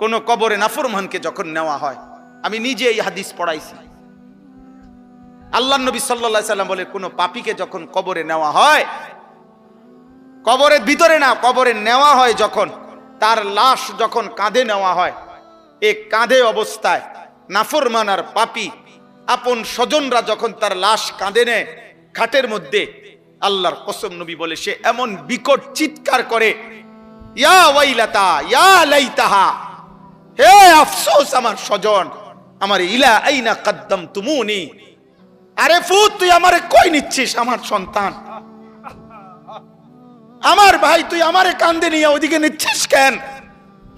কোন কবরে নাফরমানকে যখন নেওয়া হয়, আমি নিজে এই হাদিস পড়াইছি, আল্লাহর নবী সাল্লাল্লাহু আলাইহি সাল্লাম বলে কোন পাপীকে যখন কবরে নেওয়া হয়, কবরের ভিতরে না, কবরে নেওয়া হয় যখন, তার লাশ যখন কাঁধে নেওয়া হয়, এই কাঁধে অবস্থায় নাফরমান আর পাপী আপন স্বজনরা যখন তার লাশ কাঁধে নেয় খাটের মধ্যে, আল্লাহর কসম নবী বলে সে এমন বিকট চিৎকার করে, ইয়া ওয়াইলাতা ইয়া লাইতাহা, হে আফসোস আমার স্বজন, আমার ইলা আইনা কদ্দামতুমুনি, আরে ফুত তুই আমারে কই নিচ্ছিস, আমার সন্তান, আমার ভাই তুই আমারে কান্দে নিয়ে ওদিকে নিচ্ছিস কেন?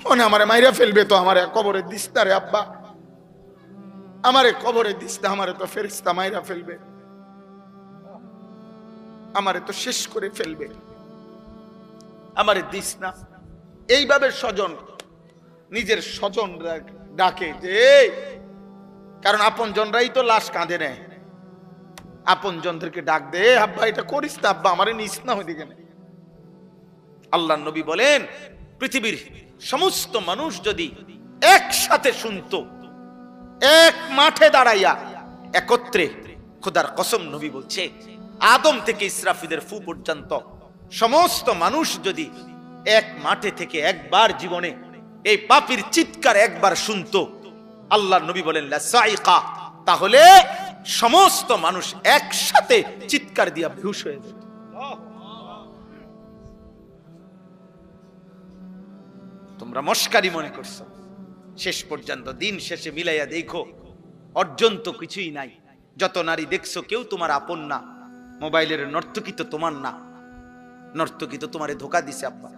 মনে আমারে মাইরা ফেলবে তো, আমারে কবরে দিস না রে আব্বা, আমারে কবরে দিস না, আমারে তো ফেরেশতা মাইরা ফেলবে, আমারে তো শেষ করে ফেলবে, আমারে দিস না। এইভাবে স্বজন নিজের স্বজন ডাকে যে, কারণ আপন জনরাই তো লাশ কাঁধে নেয়, আপন জনদেরকে ডাক দে, আব্বা এটা করিস না, আব্বা আমারে নিস না ওইদিকে। আল্লাহর নবী বলেন পৃথিবীর সমস্ত মানুষ যদি একসাথে শুনতো, এক মাঠে দাঁড়াইয়া একত্রে, খোদার কসম নবী বলছে আদম থেকে ইসরাফিলের ফু পর্যন্ত সমস্ত মানুষ যদি এক মাঠে থেকে একবার জীবনে এই পাপীর চিৎকার একবার শুনতো, আল্লাহর নবী বলেন লা সাইকা, তাহলে সমস্ত মানুষ একসাথে চিৎকার দিয়া বেহুশ হয়ে যেত। তোমরা মস্কারি মনে করছো, শেষ পর্যন্ত দিন শেষে মিলাইয়া দেখো অর্জন তো কিছুই নাই। যত নারী দেখছো কেউ তোমার আপন না, মোবাইলের নর্তকী তো তোমার না, নর্তকী তো তোমারে ধোকা দিছে আব্বা,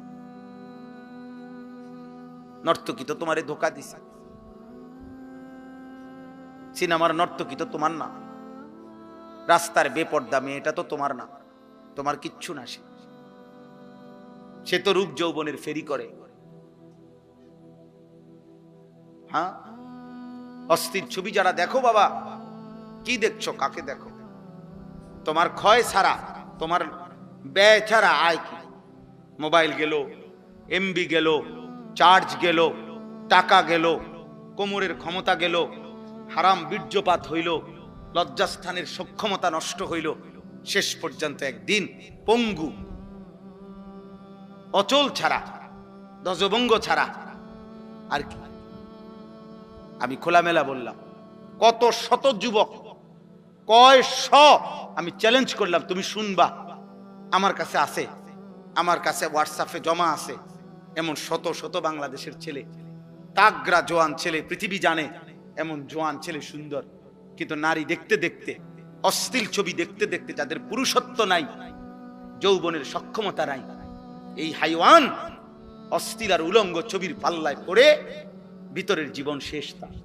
নর্তকী তো তোমারে ধোকা দিছে, সিনেমার নর্তকী তো তোমার না, রাস্তার বেপর্দা মেয়েটা তো তোমার না, তোমার কিচ্ছু না, সে তো রূপ যৌবনের ফেরি করে। হ্যাঁ, অস্থির ছবি যারা দেখো বাবা, কি দেখছো, কাকে দেখো? তোমার ক্ষয় ছাড়া, তোমার ব্যয় ছাড়া আয় কি? মোবাইল গেল, এমবি গেল, চার্জ গেল, টাকা গেল, কোমরের ক্ষমতা গেল, হারাম বীর্যপাত হইল, লজ্জাস্থানের সক্ষমতা নষ্ট হইল, শেষ পর্যন্ত একদিন পঙ্গু, অচল ছাড়া, ধ্বজভঙ্গ ছাড়া আর কি? আমি খোলামেলা বললাম, কত শত যুবক, কয় শ, আমি চ্যালেঞ্জ করলাম, তুমি শুনবা, আমার কাছে আছে, আমার কাছে হোয়াটসঅ্যাপে জমা আছে, এমন শত শত বাংলাদেশের ছেলে, তাগরা জোয়ান ছেলে, পৃথিবী জানে এমন জোয়ান ছেলে সুন্দর, কিন্তু নারী দেখতে দেখতে, অশ্লীল ছবি দেখতে দেখতে যাদের পুরুষত্ব নাই, যৌবনের সক্ষমতা নাই, এই হাইওয়ান অশ্লীল আর উলঙ্গ ছবির পাল্লায় পড়ে ভিতরের জীবন শেষ। তার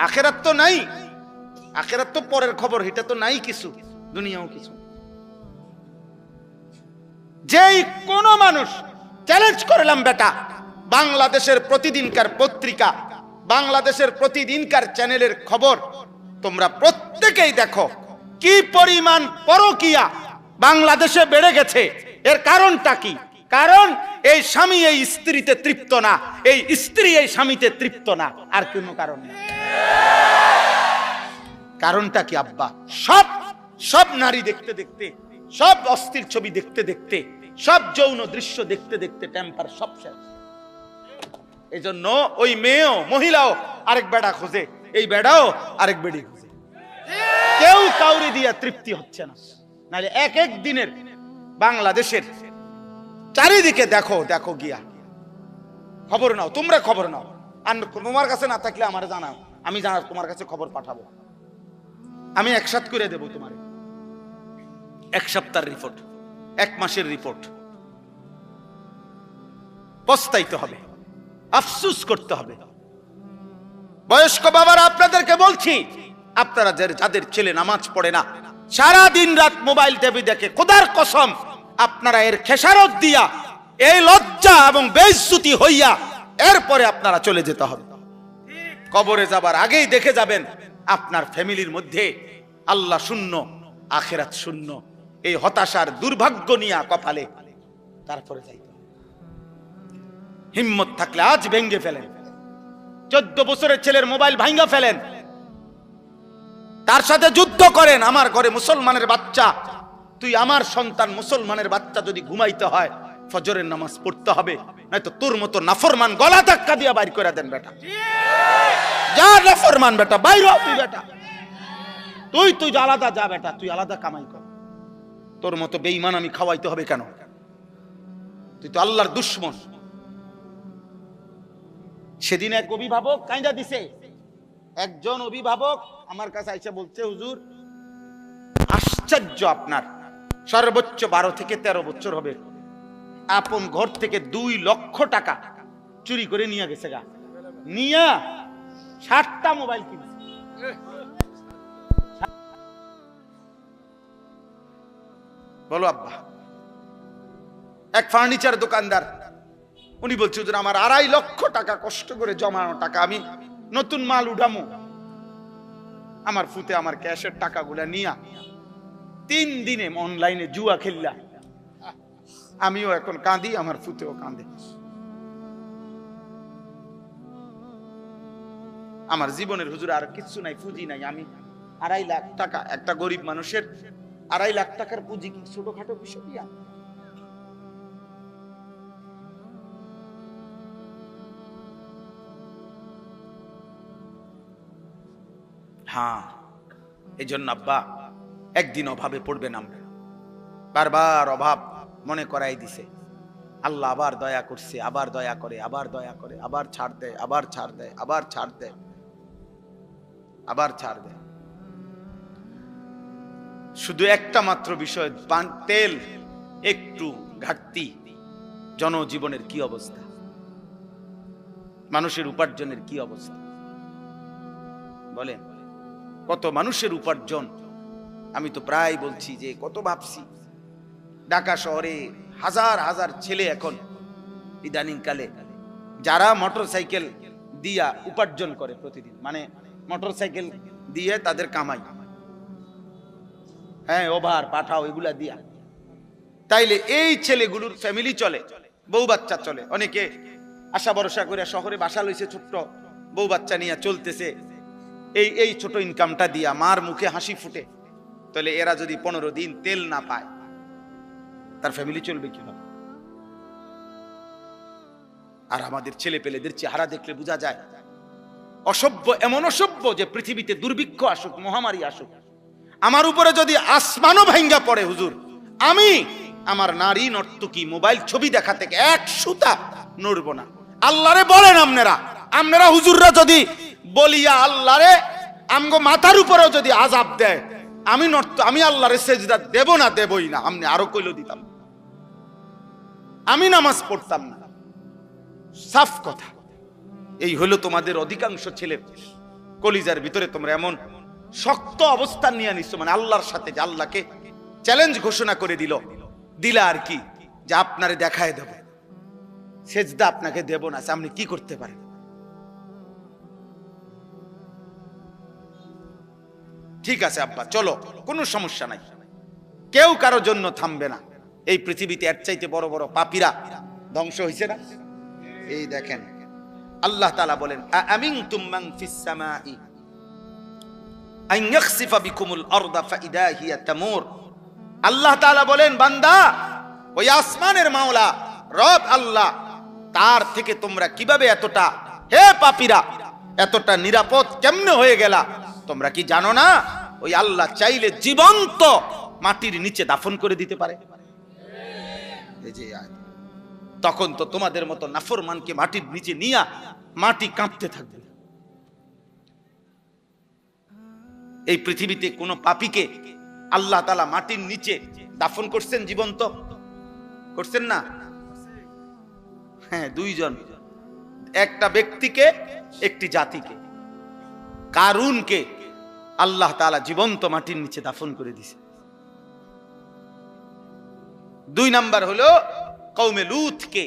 আখেরাত তো নাই, আখেরাত তো পরের খবর, এটা তো নাই কিছু, দুনিয়াও কিছু। যেই কোন মানুষ চ্যালেঞ্জ করলাম বেটা, বাংলাদেশের প্রতিদিনকার পত্রিকা, বাংলাদেশের প্রতিদিনকার চ্যানেলের খবর তোমরা প্রত্যেকেই দেখো, কি পরিমাণ পরকীয়া বাংলাদেশে বেড়ে গেছে। এর কারণটা কি? কারণ এই স্বামী এই স্ত্রীতে তৃপ্ত না, এই স্ত্রী এই স্বামীতে তৃপ্ত না, আর কোনো কারণ না। কারণটা কি আব্বা? সব সব নারী দেখতে দেখতে, সব অস্থির ছবি দেখতে দেখতে, সব যৌন দৃশ্য দেখতে দেখতে টেম্পার সব শেষ। এই জন্য ওই মেয়েও, মহিলাও আরেক বেড়া খোঁজে, এই বেড়াও আরেক বেড়ি খোঁজে, কেউ কাউরি দিয়া তৃপ্তি হচ্ছে না। নাহলে এক এক দিনের বাংলাদেশের চারিদিকে দেখো, দেখো গিয়া খবর নাও, তোমরা খবর নাও, আর তোমার কাছে না থাকলে আমার জানাও, আমি জানার তোমার কাছে খবর পাঠাবো, আমি একসাথ করে দেবো তোমার, এক সপ্তাহের রিপোর্ট, এক মাসের রিপোর্ট। পস্তাইতে হবে, আফসোস করতে হবে। বয়স্ক বাবারা আপনাদেরকে বলছি, আপনারা যাদের ছেলে নামাজ পড়ে না, সারা দিন রাত মোবাইল টিভি দেখে, খোদার কসম আপনারা এর খেসারত দিয়া, এই লজ্জা এবং বেইজ্জতি হইয়া এরপরে আপনারা চলে যেতে হবে। কবরে যাবার আগেই দেখে যাবেন আপনার ফ্যামিলির মধ্যে আল্লাহ শূন্য, আখিরাত শূন্য, এই হতাশার দুর্ভাগ্য নিয়ে কপালে, তারপরে যাইতে। হিম্মত থাকলে আজ ভেঙ্গে ফেলেন। 14 বছরের ছেলের মোবাইল ভাঙা ফেলেন, তার সাথে যুদ্ধ করেন। আমার ঘরে মুসলমানের বাচ্চা, তুই আমার সন্তান মুসলমানের বাচ্চা যদি ঘুমাইতে হয় ফজরের নামাজ পড়তে হবে, নয়তো তোর মতো নাফরমান গলা ধাক্কা দিয়া বাইর করে দেন বেটা। যা নাফরমান বেটা, বাইর হ তুই বেটা, তুই আলাদা যা বেটা, তুই আলাদা কামাই কর। তোর মতো বেঈমান আমি খাওয়াইতে হবে কেন? তুই তো আল্লাহর দুশমন। সেদিন এক অভিভাবক কাইন্দা দিছে, একজন অভিভাবক আমার কাছে আইসা বলছে, হুজুর আশ্চর্য, আপনার সর্বোচ্চ 12 থেকে 13 বছর হবে, আপন ঘর থেকে 2 লক্ষ টাকা চুরি করে নিয়ে গেছে গা, নিয়া 60টা মোবাইল কিনছে। বলো আব্বা। এক ফার্নিচার দোকানদার, উনি বলছে হুজুর আমার 2.5 লক্ষ টাকা কষ্ট করে জমানো টাকা, আমি নতুন মাল উঠামু, আমার ফুতে আমার ক্যাশের টাকাগুলা নিয়া 3 দিনে অনলাইনে জুয়া খেললা। আমিও এখন কাঁদি, আমার ফুতেও কাঁদে। আমার জীবনের হুজুর আর কিছু নাই, পুঁজি নাই। আমি 2.5 লাখ টাকা, একটা গরিব মানুষের 2.5 লাখ টাকার পুঁজি কি ছোটখাটো বিষয়? হ্যাঁ, এই জন্য আব্বা একদিন অভাবে পড়বেন আমরা। বারবার অভাব মনে করাই দিছে, আল্লাহ আবার দয়া করছে, আবার দয়া করে, আবার দয়া করে, আবার ছাড় দেয়, আবার ছাড় দেয়, আবার ছাড় দেয়, আবার ছাড় দেয়। শুধু একটা মাত্র বিষয়, তেল একটু ঘাটতি, জনজীবনের কি অবস্থা, মানুষের উপার্জনের কি অবস্থা বলেন? কত মানুষের উপার্জন, আমি তো প্রায় বলছি যে কত ভাবছি, ঢাকা শহরে হাজার হাজার ছেলে এখন ইদানিং কালে যারা মোটরসাইকেল দিয়া উপার্জন করে প্রতিদিন, মানে মোটরসাইকেল দিয়ে তাদের কামাই, হ্যাঁ ওভার পাঠাও এগুলা দিয়া, তাইলে এই ছেলেগুলোর ফ্যামিলি চলে, বউ বাচ্চা চলে। অনেকে আশা ভরসা করে শহরে বাসা লইছে, ছোট্ট বউ বাচ্চা নিয়ে চলতেছে, এই ছোট ইনকামটা দিয়া মার মুখে হাসি ফুটে। তাহলে এরা যদি 15 দিন তেল না পায়, তার ফ্যামিলি চলবে কিভাবে? আর আমাদের ছেলে পেলেদের চেহারা দেখলে বোঝা যায় অসভ্য, এমন অসভ্য যে পৃথিবীতে দুর্ভিক্ষ আসুক, মহামারী আসুক, আমার উপরে যদি আসমানও ভাঙ্গা পড়ে হুজুর, আমি আমার নারী নর্তকী মোবাইল ছবি দেখা থেকে 1 সুতা নড়ব না। আল্লাহরে বলেন আপনারা হুজুররা যদি বলিয়া আল্লাহরে আমগো মাথার উপরেও যদি আযাব দেয়, আমি আল্লাহরে সেজদা দেব না, দেবই না। আপনি আরো কইলো দিতাম, আমি নামাজ পড়তাম না, সাফ কথা। এই হলো তোমাদের অধিকাংশ ছেলে কলিজার ভিতরে, তোমরা এমন শক্ত অবস্থান নিয়ে নিচ্ছ, মানে আল্লাহর সাথে, যে আল্লাহকে চ্যালেঞ্জ ঘোষণা করে দিলা আর কি, যে আপনারে দেখায় দেব, সেজদা আপনাকে দেব না, আপনি কি করতে পারেন? ঠিক আছে আব্বা, চলো, কোনো সমস্যা নাই, কেউ কারো জন্য থামবে না। এই পৃথিবীতে এর চাইতে বড় বড় পাপীরা ধ্বংস হয়েছে না? এই দেখেন আল্লাহ তাআলা বলেন, আমিনতুম মান ফিস সামাই আন ইয়াখসিফা বিকুমুল আরদা ফাইদা হিয়া তামুর। আল্লাহ তাআলা বলেন, বান্দা, ওই আসমানের মাওলা রব আল্লাহ, তার থেকে তোমরা কিভাবে এতটা, হে পাপীরা, এতটা নিরাপদ কেমনে হয়ে গেলা? তোমরা কি জানো না ওই আল্লাহ চাইলে জীবন্ত মাটির নিচে দাফন করে দিতে পারে? তখন তো তোমাদের মতো নাফরমানকে মাটির নিচে নিয়া মাটি কাঁপতে থাকবে। এই পৃথিবীতে কোন পাপীকে আল্লাহ তাআলা মাটির নিচে দাফন করছেন? জীবন্ত করছেন না? হ্যাঁ, 2 জন, একটা ব্যক্তিকে, একটি জাতিকে। কারুনকে আল্লাহ তাআলা জীবন্ত মাটির নিচে দাফন করে দিয়েছে। 2 নাম্বার হলো কওমে লূতকে,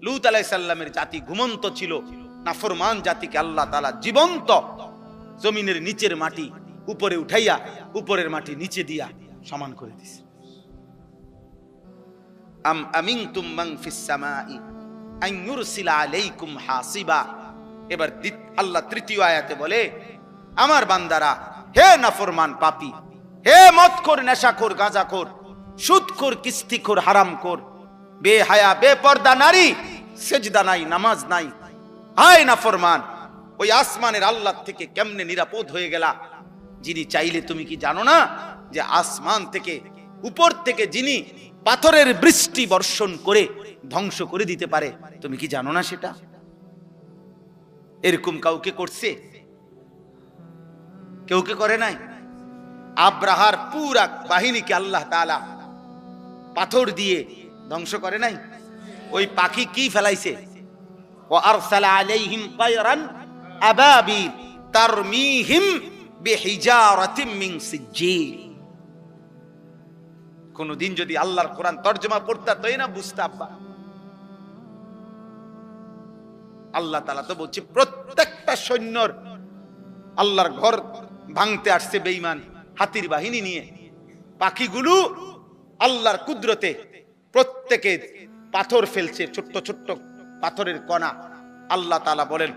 লূত আলাইহিস সালামের জাতি ঘুমন্ত ছিল, নাফরমান জাতিকে আল্লাহ তাআলা জীবন্ত জমিনের নিচের মাটি উপরে উঠাইয়া উপরের মাটি নিচে দিয়া সমান করে দিয়েছে। আম আমিনতুম মান ফিস সামাই আন ইউরসিলা আলাইকুম হাসিবা। এবার আল্লাহ তৃতীয় আয়াতে বলে, আমার বান্দারা, হে নাফরমান পাপী, হে মদখোর, নেশাখোর, গাঁজাখোর, সুদখোর, কিস্তিখোর, হারামখোর, বেহায়া, বেপর্দা নারী, সেজদা নাই, নামাজ নাই, হায় নাফরমান, ওই আসমানের আল্লাহ থেকে কেমনে নিরাপদ হয়ে গেলা? যিনি চাইলে, তুমি কি জানো না যে আসমান থেকে, উপর থেকে যিনি পাথরের বৃষ্টি বর্ষণ করে ধ্বংস করে দিতে পারে? তুমি কি জানো না সেটা? এরকম কাউকে করছে? কেউ কে করে নাই? আব্রাহার পুরা বাহিনীকে আল্লাহ তাআলা পাথর দিয়ে ধ্বংস করে নাই? ওই পাখি কি ফেলাইছে? ওয়া আরসালা আলাইহিম তায়রান আবাবিল তারমিহিম বিহিজারাতিম মিন সিজ্জিল। কোনদিন যদি আল্লাহর কোরআন তরজমা পড়তা তাই না বুঝতা আব্বা। আল্লাহ তাআলা তো বলছে প্রত্যেকটা সৈন্যর আল্লাহর ঘর ভাঙতে আসছে বেঈমান হাতির বাহিনী নিয়ে। পাখিগুলো আল্লাহর কুদরতে প্রত্যেকে পাথর ফেলছে, ছোট্ট ছোট্ট পাথরের কণা। আল্লাহ তাআলা বলেন,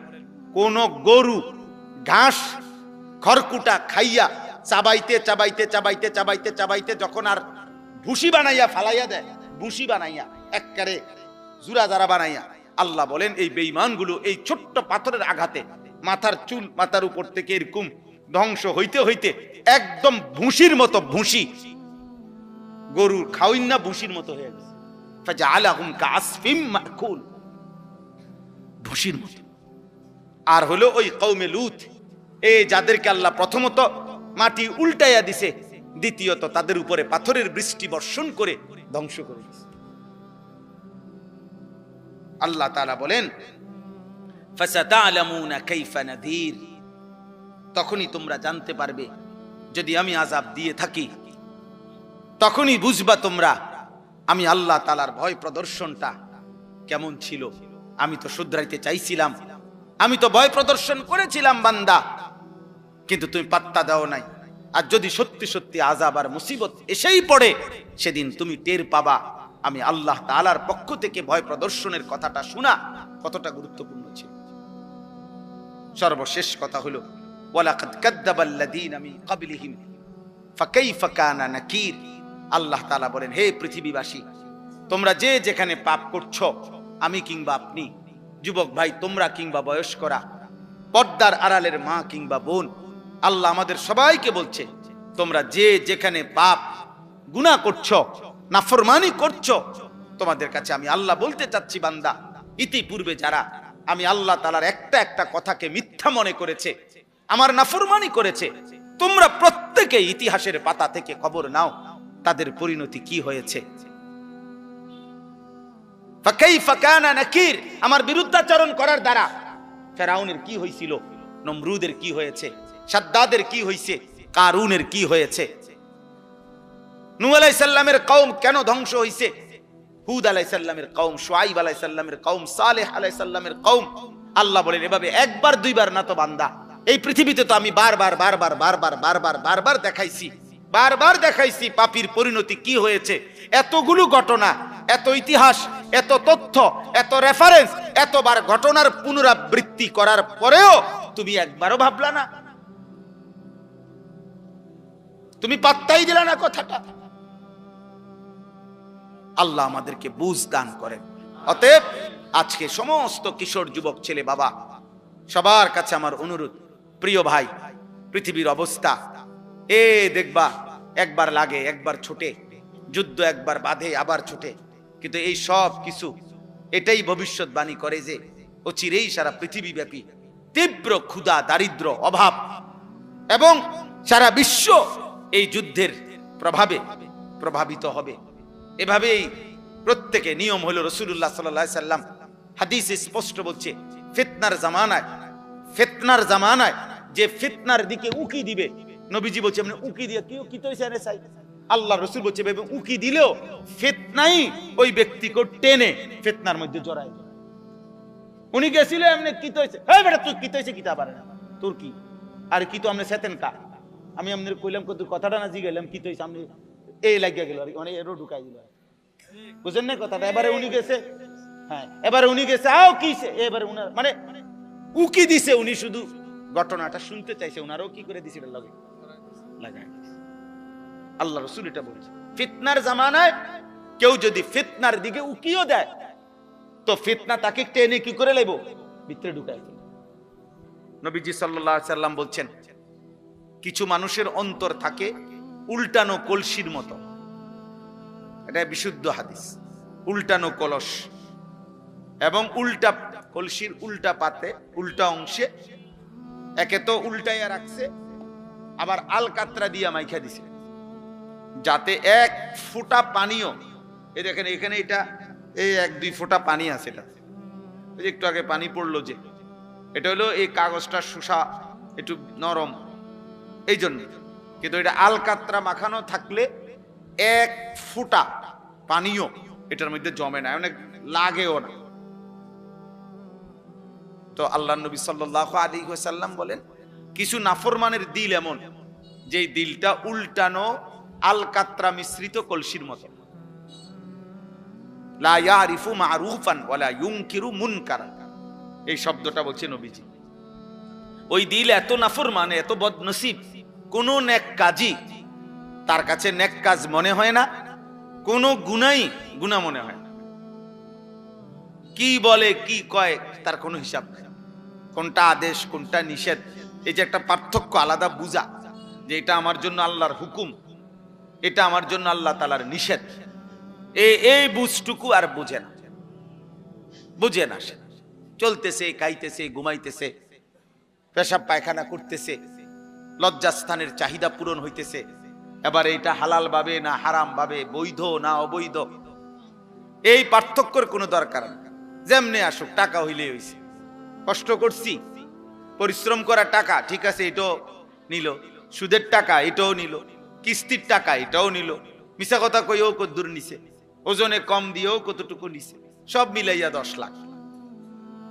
কোন গরু ঘাস খড়কুটা খাইয়া চাবাইতে চাবাইতে চাবাইতে চাবাইতে চাবাইতে যখন আর ভুসি বানাইয়া ফালাইয়া দেয়, ভুসি বানাইয়া একবারে জুরা জারা বানাইয়া, আল্লাহ বলেন এই বেঈমানগুলো এই ছোট্ট পাথরের আঘাতে মাথার চুল মাথার উপর থেকে এরকম ধ্বংস হইতে হইতে একদম ভুসির মতো, ভুসি গরুর খাওয়াইন না, ভুসির মতো হয়ে গেছে। ফাজআলাহুম কাআসফিম মাকুল, ভুসির মতো। আর হলো ওই কওমে লূত, এই যাদেরকে আল্লাহ প্রথমত মাটি উল্টাইয়া দিছে, দ্বিতীয়ত তাদের উপরে পাথরের বৃষ্টি বর্ষণ করে ধ্বংস করে দিছে। আল্লাহ তাআলা বলেন, ফাসাতা'লামুনা কাইফা নাযীর, তখনই তোমরা জানতে পারবে যদি আমি আযাব দিয়ে থাকি, তখনই বুঝবা তোমরা আমি আল্লাহ তাআলার ভয় প্রদর্শনটা কেমন ছিল। আমি তো শুধরাইতে চাইছিলাম, আমি তো ভয় প্রদর্শন করেছিলাম বান্দা, কিন্তু তুমি পাত্তা দাও নাই। আর যদি সত্যি সত্যি আযাব আর মুসিবত এসেই পড়ে, সেদিন তুমি টের পাবা আমি আল্লাহ তাআলার পক্ষ থেকে ভয় প্রদর্শনের কথাটা শোনা কতটা গুরুত্বপূর্ণ ছিল। সর্বশেষ কথা হলো, ওয়ালাকাদ কাযযাবাল্লাযীনা মিন ক্বাবলিহিম ফাকাইফা কানা নাকির। আল্লাহ তাআলা বলেন, হে পৃথিবীবাসী, তোমরা যে যেখানে পাপ করছো, আমি কিংবা আপনি, যুবক ভাই তোমরা কিংবা বয়স্করা, পর্দার আড়ালের মা কিংবা বোন, আল্লাহ আমাদের সবাইকে বলছে, তোমরা যে যেখানে পাপ গুনাহ করছো, নাফরমানি করছো, তোমাদের কাছে আমি আল্লাহ বলতে চাচ্ছি বান্দা, ইতিপূর্বে যারা আমি আল্লাহ তাআলার একটা একটা কথাকে মিথ্যা মনে করেছে, আমার নাফরমানি করেছে, তোমরা প্রত্যেকে ইতিহাসের পাতা থেকে খবর নাও তাদের পরিণতি কি হয়েছে। ফাকাইফা কানা নাকির, আমার বিরুদ্ধাচরণ করার দ্বারা ফেরাউনের কি হয়েছিল, নমরুদের কি হয়েছে, শাদ্দাদের কি হয়েছে, কারুনের কি হয়েছে, নূহ আলাইহিস সালামের কওম কেন ধ্বংস হয়েছে, হুদ আলাইহিস সালামের কওম, শুআইব আলাইহিস সালামের কওম, সালেহ আলাইহিস সালামের কওম। আল্লাহ বলেন, এভাবে একবার দুইবার না তো বান্দা, এই পৃথিবীতে তো আমি বারবার বারবার বারবার বারবার বারবার দেখাইছি, বারবার দেখাইছি পাপীর পরিণতি কি হয়েছে। এতগুলো ঘটনা, এত ইতিহাস, এত তথ্য, এত রেফারেন্স, এতবার ঘটনার পুনরাবৃত্তি করার পরেও তুমি একবারও ভাবলা না, তুমি পাত্তাই দিলা না কথাটা। আল্লাহ আমাদেরকে বুঝ দান করেন। অতএব আজকে সমস্ত কিশোর যুবক ছেলে বাবা সবার কাছে আমার অনুরোধ, প্রিয় ভাই, পৃথিবীর অবস্থা এ দেখবা একবার লাগে একবার ছোটে, যুদ্ধ একবার বাঁধে আবার ছোটে, কিন্তু এই সব কিছু এটাই ভবিষ্যৎবাণী করে যে অচিরেই সারা পৃথিবীব্যাপী তীব্র ক্ষুধা, দারিদ্র, অভাব এবং সারা বিশ্ব এই যুদ্ধের প্রভাবে প্রভাবিত হবে। এভাবেই প্রত্যেকে নিয়ম হলো, রাসূলুল্লাহ সাল্লাল্লাহু আলাইহি সাল্লাম হাদিসে স্পষ্ট বলছে, ফিতনার জামানায় যে ফিতনার দিকে উকি দিবে, নবীজি বলছে মানে উকি দিয়ে কি তৈছে রে সাই, আল্লাহ রাসূল বলছে উকি দিলেও ফিতনাই ওই ব্যক্তিকে টেনে ফিতনার মধ্যে জড়ায়। উনি গেছিল এমনি কি তৈছে, এই বেটা তুই কি তৈছে কিতা পারে না তোর কি, আর কি তো আমনে সেতেন কা, আমি আপনাদের কইলাম কত কথাটা না জিগাইলাম কি তৈছে, আমি এই লাগিয়া গেল মানে এরো ঢুকাই দিল, বুঝেন না কথাটা। এবারে উনি গেছে, হ্যাঁ এবারে উনি গেছে আও কিছে, এবারে উনার মানে উকি দিছে, উনি শুধু ঘটনাটা শুনতে চাইছে, উনারও কি করে দিছে লাগে লাগাই। আল্লাহ রাসূল এটা বলেছে, ফিতনার জামানায় কেউ যদি ফিতনার দিকে উকিও দেয় তো ফিতনা তাকে টেনে কি করে লাইব, ভিতরে ঢুকাই দিবে। নবীজি সাল্লাল্লাহু আলাইহি সাল্লাম বলছেন, কিছু মানুষের অন্তর থাকে উল্টানো কলসির মতো। এটা বিশুদ্ধ হাদিস। উল্টানো কলস এবং উল্টা কলসির উল্টা পাতে, উল্টা অংশে একে তো উল্টাইয়া রাখছে, আবার আলকাতরা দিয়া মাইখা দিছে, যাতে এক ফোঁটা পানিও, এই দেখেন এখানে এটা এই 1-2 ফোঁটা পানি আছে, এটা একটু আগে পানি পড়লো যে, এটা হলো এই কাগজটা শুষা একটু নরম এই জন্য, কিন্তু এটা আলকাতরা মাখানো থাকলে এক ফোঁটা পানিও এটার মধ্যে জমে না, অনেক লাগেও না। তো আল্লাহ নবী সাল্লাল্লাহু আলাইহি ওয়াসাল্লাম বলেন, কিছু নাফরমানের দিল এমন যে দিলটা উল্টানো আলকাতরা মিশ্রিত কলসির মতো। লা ইয়ারিফু মারুফান ওয়ালা ইউনকিরু মুনকারা, এই শব্দটা বলছে নবীজি। ওই দিল এত নাফরমান, এত বদনসিব, কোন নেক কাজই তার কাছে নেক কাজ মনে হয় না, কোন গুনাই গুনাহ মনে হয় না। কি বলে কি কয় তার কোনো হিসাব নেই, কোনটা আদেশ কোনটা নিষেধ, এই যে একটা পার্থক্য আলাদা বুঝা, যে এটা আমার জন্য আল্লাহর হুকুম, এটা আমার জন্য আল্লাহ তাআলার নিষেধ, এই বুঝটুকু আর বুঝে না, বুঝে না। সে চলতেছে, খাইতেছে, ঘুমাইতেছে, পেশাব পায়খানা করতেছে, লজ্জাস্থানের চাহিদা পূরণ হইতেছে। এবার এটা হালাল ভাবে না হারাম ভাবে, বৈধ না অবৈধ, এই পার্থক্যের কোনো দরকার নেই। যেমনে আসুক, টাকা হইলে হইছে, কষ্ট করছি, পরিশ্রম করা টাকা, ঠিক আছে, এটাও নিল, সুদের টাকা এটাও নিল, কিস্তির টাকা এটাও নিল, মিছা কথা কইও কদ্দুর নিছে, ওজনে কম দিয়েও কতটুকু নিছে, সব মিলাইয়া 10 লাখ,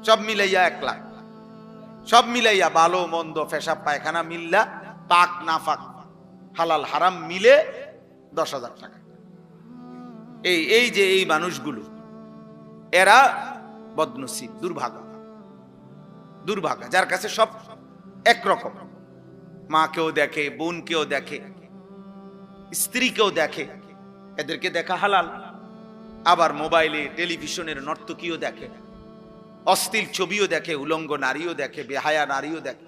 সব মিলাইয়া 1 লাখ, সব মিলাইয়া ভালো মন্দ পেশাব পায়খানা মিল্লা, পাক নাফাক হালাল হারাম মিলে 10,000 টাকা। এই যে এই মানুষগুলো, এরা বদনসিব, দুর্ভাগা, দুর্ভাগা, যার কাছে সব একরকম, মাকেও দেখে, বোনকেও দেখে, স্ত্রীকেও দেখে, এদেরকে দেখা হালাল, আবার মোবাইলে টেলিভিশনের নর্তকীও দেখে, অশ্লীল ছবিও দেখে, উলঙ্গ নারীও দেখে, বেহায়া নারীও দেখে,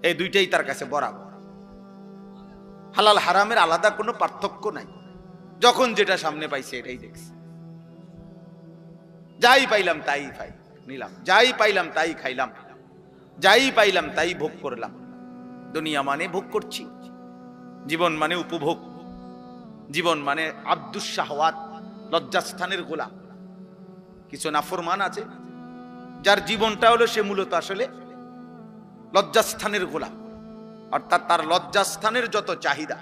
এই দুইটাই তার কাছে বরাবর। হালাল হারামের আলাদা কোনো পার্থক্য নাই, যখন যেটা সামনে পাইছে এটাই দেখছে, যাই পাইলাম তাই নিলাম, যাই পাইলাম তাই খাইলাম, যাই পাইলাম তাই ভোগ করলাম। দুনিয়া মানে ভোগ করছি, জীবন মানে উপভোগ, জীবন মানে আব্দুস শাহওয়াত, লজ্জাস্থানের গোলাম। কিছু নাফরমান আছে যার জীবনটা হলো সে মূলত আসলে লজ্জাস্থানের গোলাম, অর্থাৎ তার লজ্জাস্থানের যত চাহিদা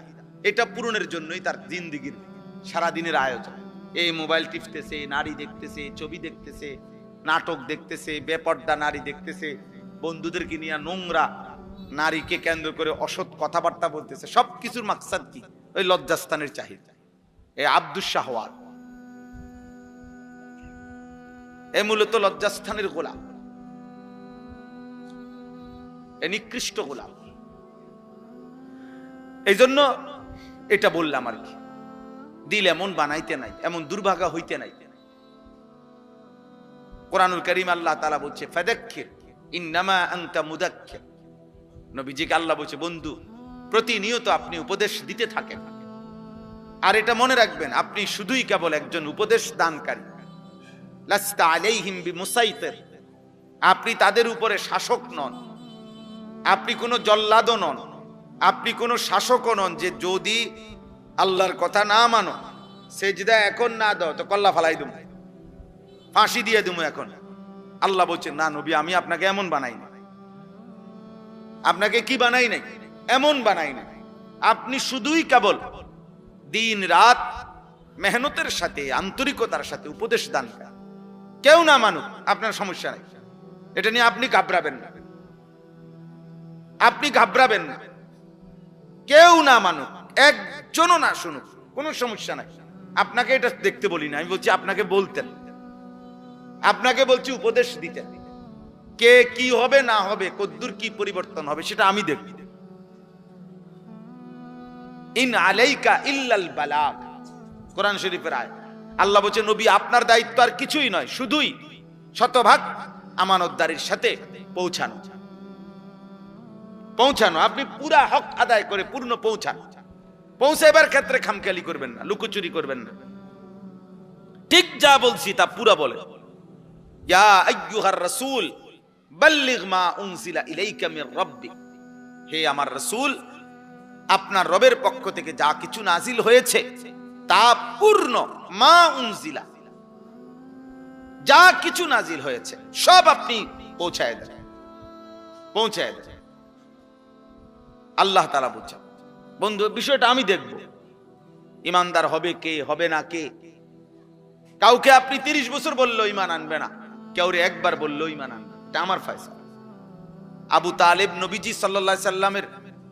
এটা পূরণের জন্যই তার জিন্দেগির সারাদিনের আয়োজন। এই মোবাইল টিপতেছে, নারী দেখতেছে, ছবি দেখতেছে, নাটক দেখতেছে, বেপর্দা নারী দেখতেছে, বন্ধুদেরকে নিয়ে নোংরা নারীকে কেন্দ্র করে অসৎ কথাবার্তা বলতেছে, সবকিছুর মাকসাদ কি? ওই লজ্জাস্থানের চাহিদা। এই আব্দুস শাহওয়াত, এ মূলত লজ্জাস্থানের গোলাম, এ নিকৃষ্ট গোলাম। এই জন্য এটা বললাম আর কি, দিল এমন বানাইতে নাই, এমন দুর্ভাগা হইতে নাই। কোরআনুল কারীম আল্লাহ তাআলা বলছে, ফাযাক্কির ইন্নামা আনতা মুযাক্কির। নবীজিকে আল্লাহ বলছে, বন্ধু প্রতিনিয়ত আপনি উপদেশ দিতে থাকেন, আর এটা মনে রাখবেন আপনি শুধুই কেবল একজন উপদেশ দানকারী। লাস্তা আলাইহিম বিমুসাইতির, আপনি তাদের উপরে শাসক নন, আপনি কোনো জল্লাদও নন, আপনি কোনো শাসকও নন যে যদি আল্লাহর কথা না মানো, সেজদা এখন না দাও তো কল্লা ফালাই দেবো, ফাঁসি দিয়ে দেবো এখন। আল্লাহ বলছেন, না নবী, আমি আপনাকে এমন বানাই না। আপনাকে কি বানাই নাই? এমন বানাই না। আপনি শুধুই কেবল দিন রাত মেহনতের সাথে, আন্তরিকতার সাথে উপদেশ দান করেন। কেউ না মানুক, আপনার সমস্যা নাই, এটা নিয়ে আপনি ঘাবড়াবেন না, আপনি ঘাবড়াবেন না। কেউ না মানুক, একজনও না শুনুক, কোনো সমস্যা নাই। আপনাকে এটা দেখতে বলি না, আমি বলছি আপনাকে বলতেন, আপনাকে বলছি উপদেশ দিতেন। কে কি হবে না হবে, কদ্দুর কি পরিবর্তন হবে সেটা আমি দেখব। ইন আলাইকা ইল্লাল বালাগ, কোরআন শরীফের আয়াত। আল্লাহ বলছে নবী আপনার দায়িত্ব আর কিছুই নয়, শুধুই শতভাগ আমানতদারির সাথে পৌঁছানো। আপনি পুরা হক আদায় করে পূর্ণ পৌঁছাইবার ক্ষেত্রে খামখেয়ালি করবেন না, লুকোচুরি করবেন না। ঠিক যা বলছি তা পুরা বলে। ইয়া আইয়ুহার রাসূল বাল্লিগ মা উনজিলা ইলাইকা মির রাব্বিক, হে আমার রাসূল আপনার রবের পক্ষ থেকে যা কিছু নাজিল হয়েছে তা পূর্ণ, মা উনজিলা, যা কিছু নাজিল হয়েছে সব আপনি পৌঁছায় দেন। আল্লাহ তাআলা বলছেন বন্ধু বিষয়টা আমি দেখব, ইমানদার হবে কে হবে না কে। কাউকে আপনি 30 বছর বললেও ইমান আনবে না, কাউরে একবার বললেও ইমান আনবে, এটা আমার ফয়সালা। আবু তালেব নবীজি সাল্লাল্লাহু আলাইহি সাল্লামের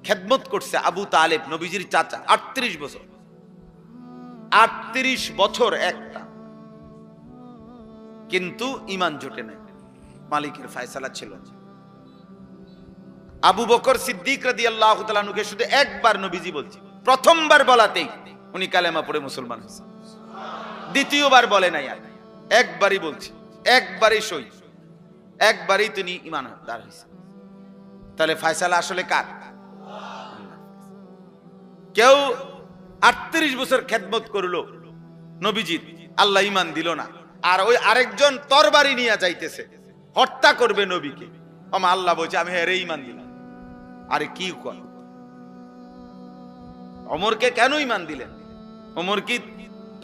খেদমত করছে, আবু তালেব নবীজির চাচা, 38 বছর, 38 বছর একটা, কিন্তু ইমান জোটে নাই, মালিকের ফয়সালা ছিল। আবু বকর সিদ্দিক রাদিয়াল্লাহু তাআলা আনহুকে শুধু একবার নবীজি বলছে, প্রথমবার বলাতেই উনি কালেমা পড়ে মুসলমান হয়েছে, দ্বিতীয়বার বলে নাই, আর একবারই বলছে, একবারই সই, একবারই তিনি ঈমানদার হয়েছে। তাহলে ফয়সালা আসলে কার? কেউ 38 বছর খেদমত করলো নবীজির, আল্লাহ ঈমান দিল না, আর ওই আরেকজন তরবারি নিয়ে যাইতেছে, হত্যা করবে নবীকে, আল্লাহ বলছে আমি হেরে ঈমান দিলাম। আরে কি কর, ওমরকে কেন ঈমান দিলেন? ওমর কি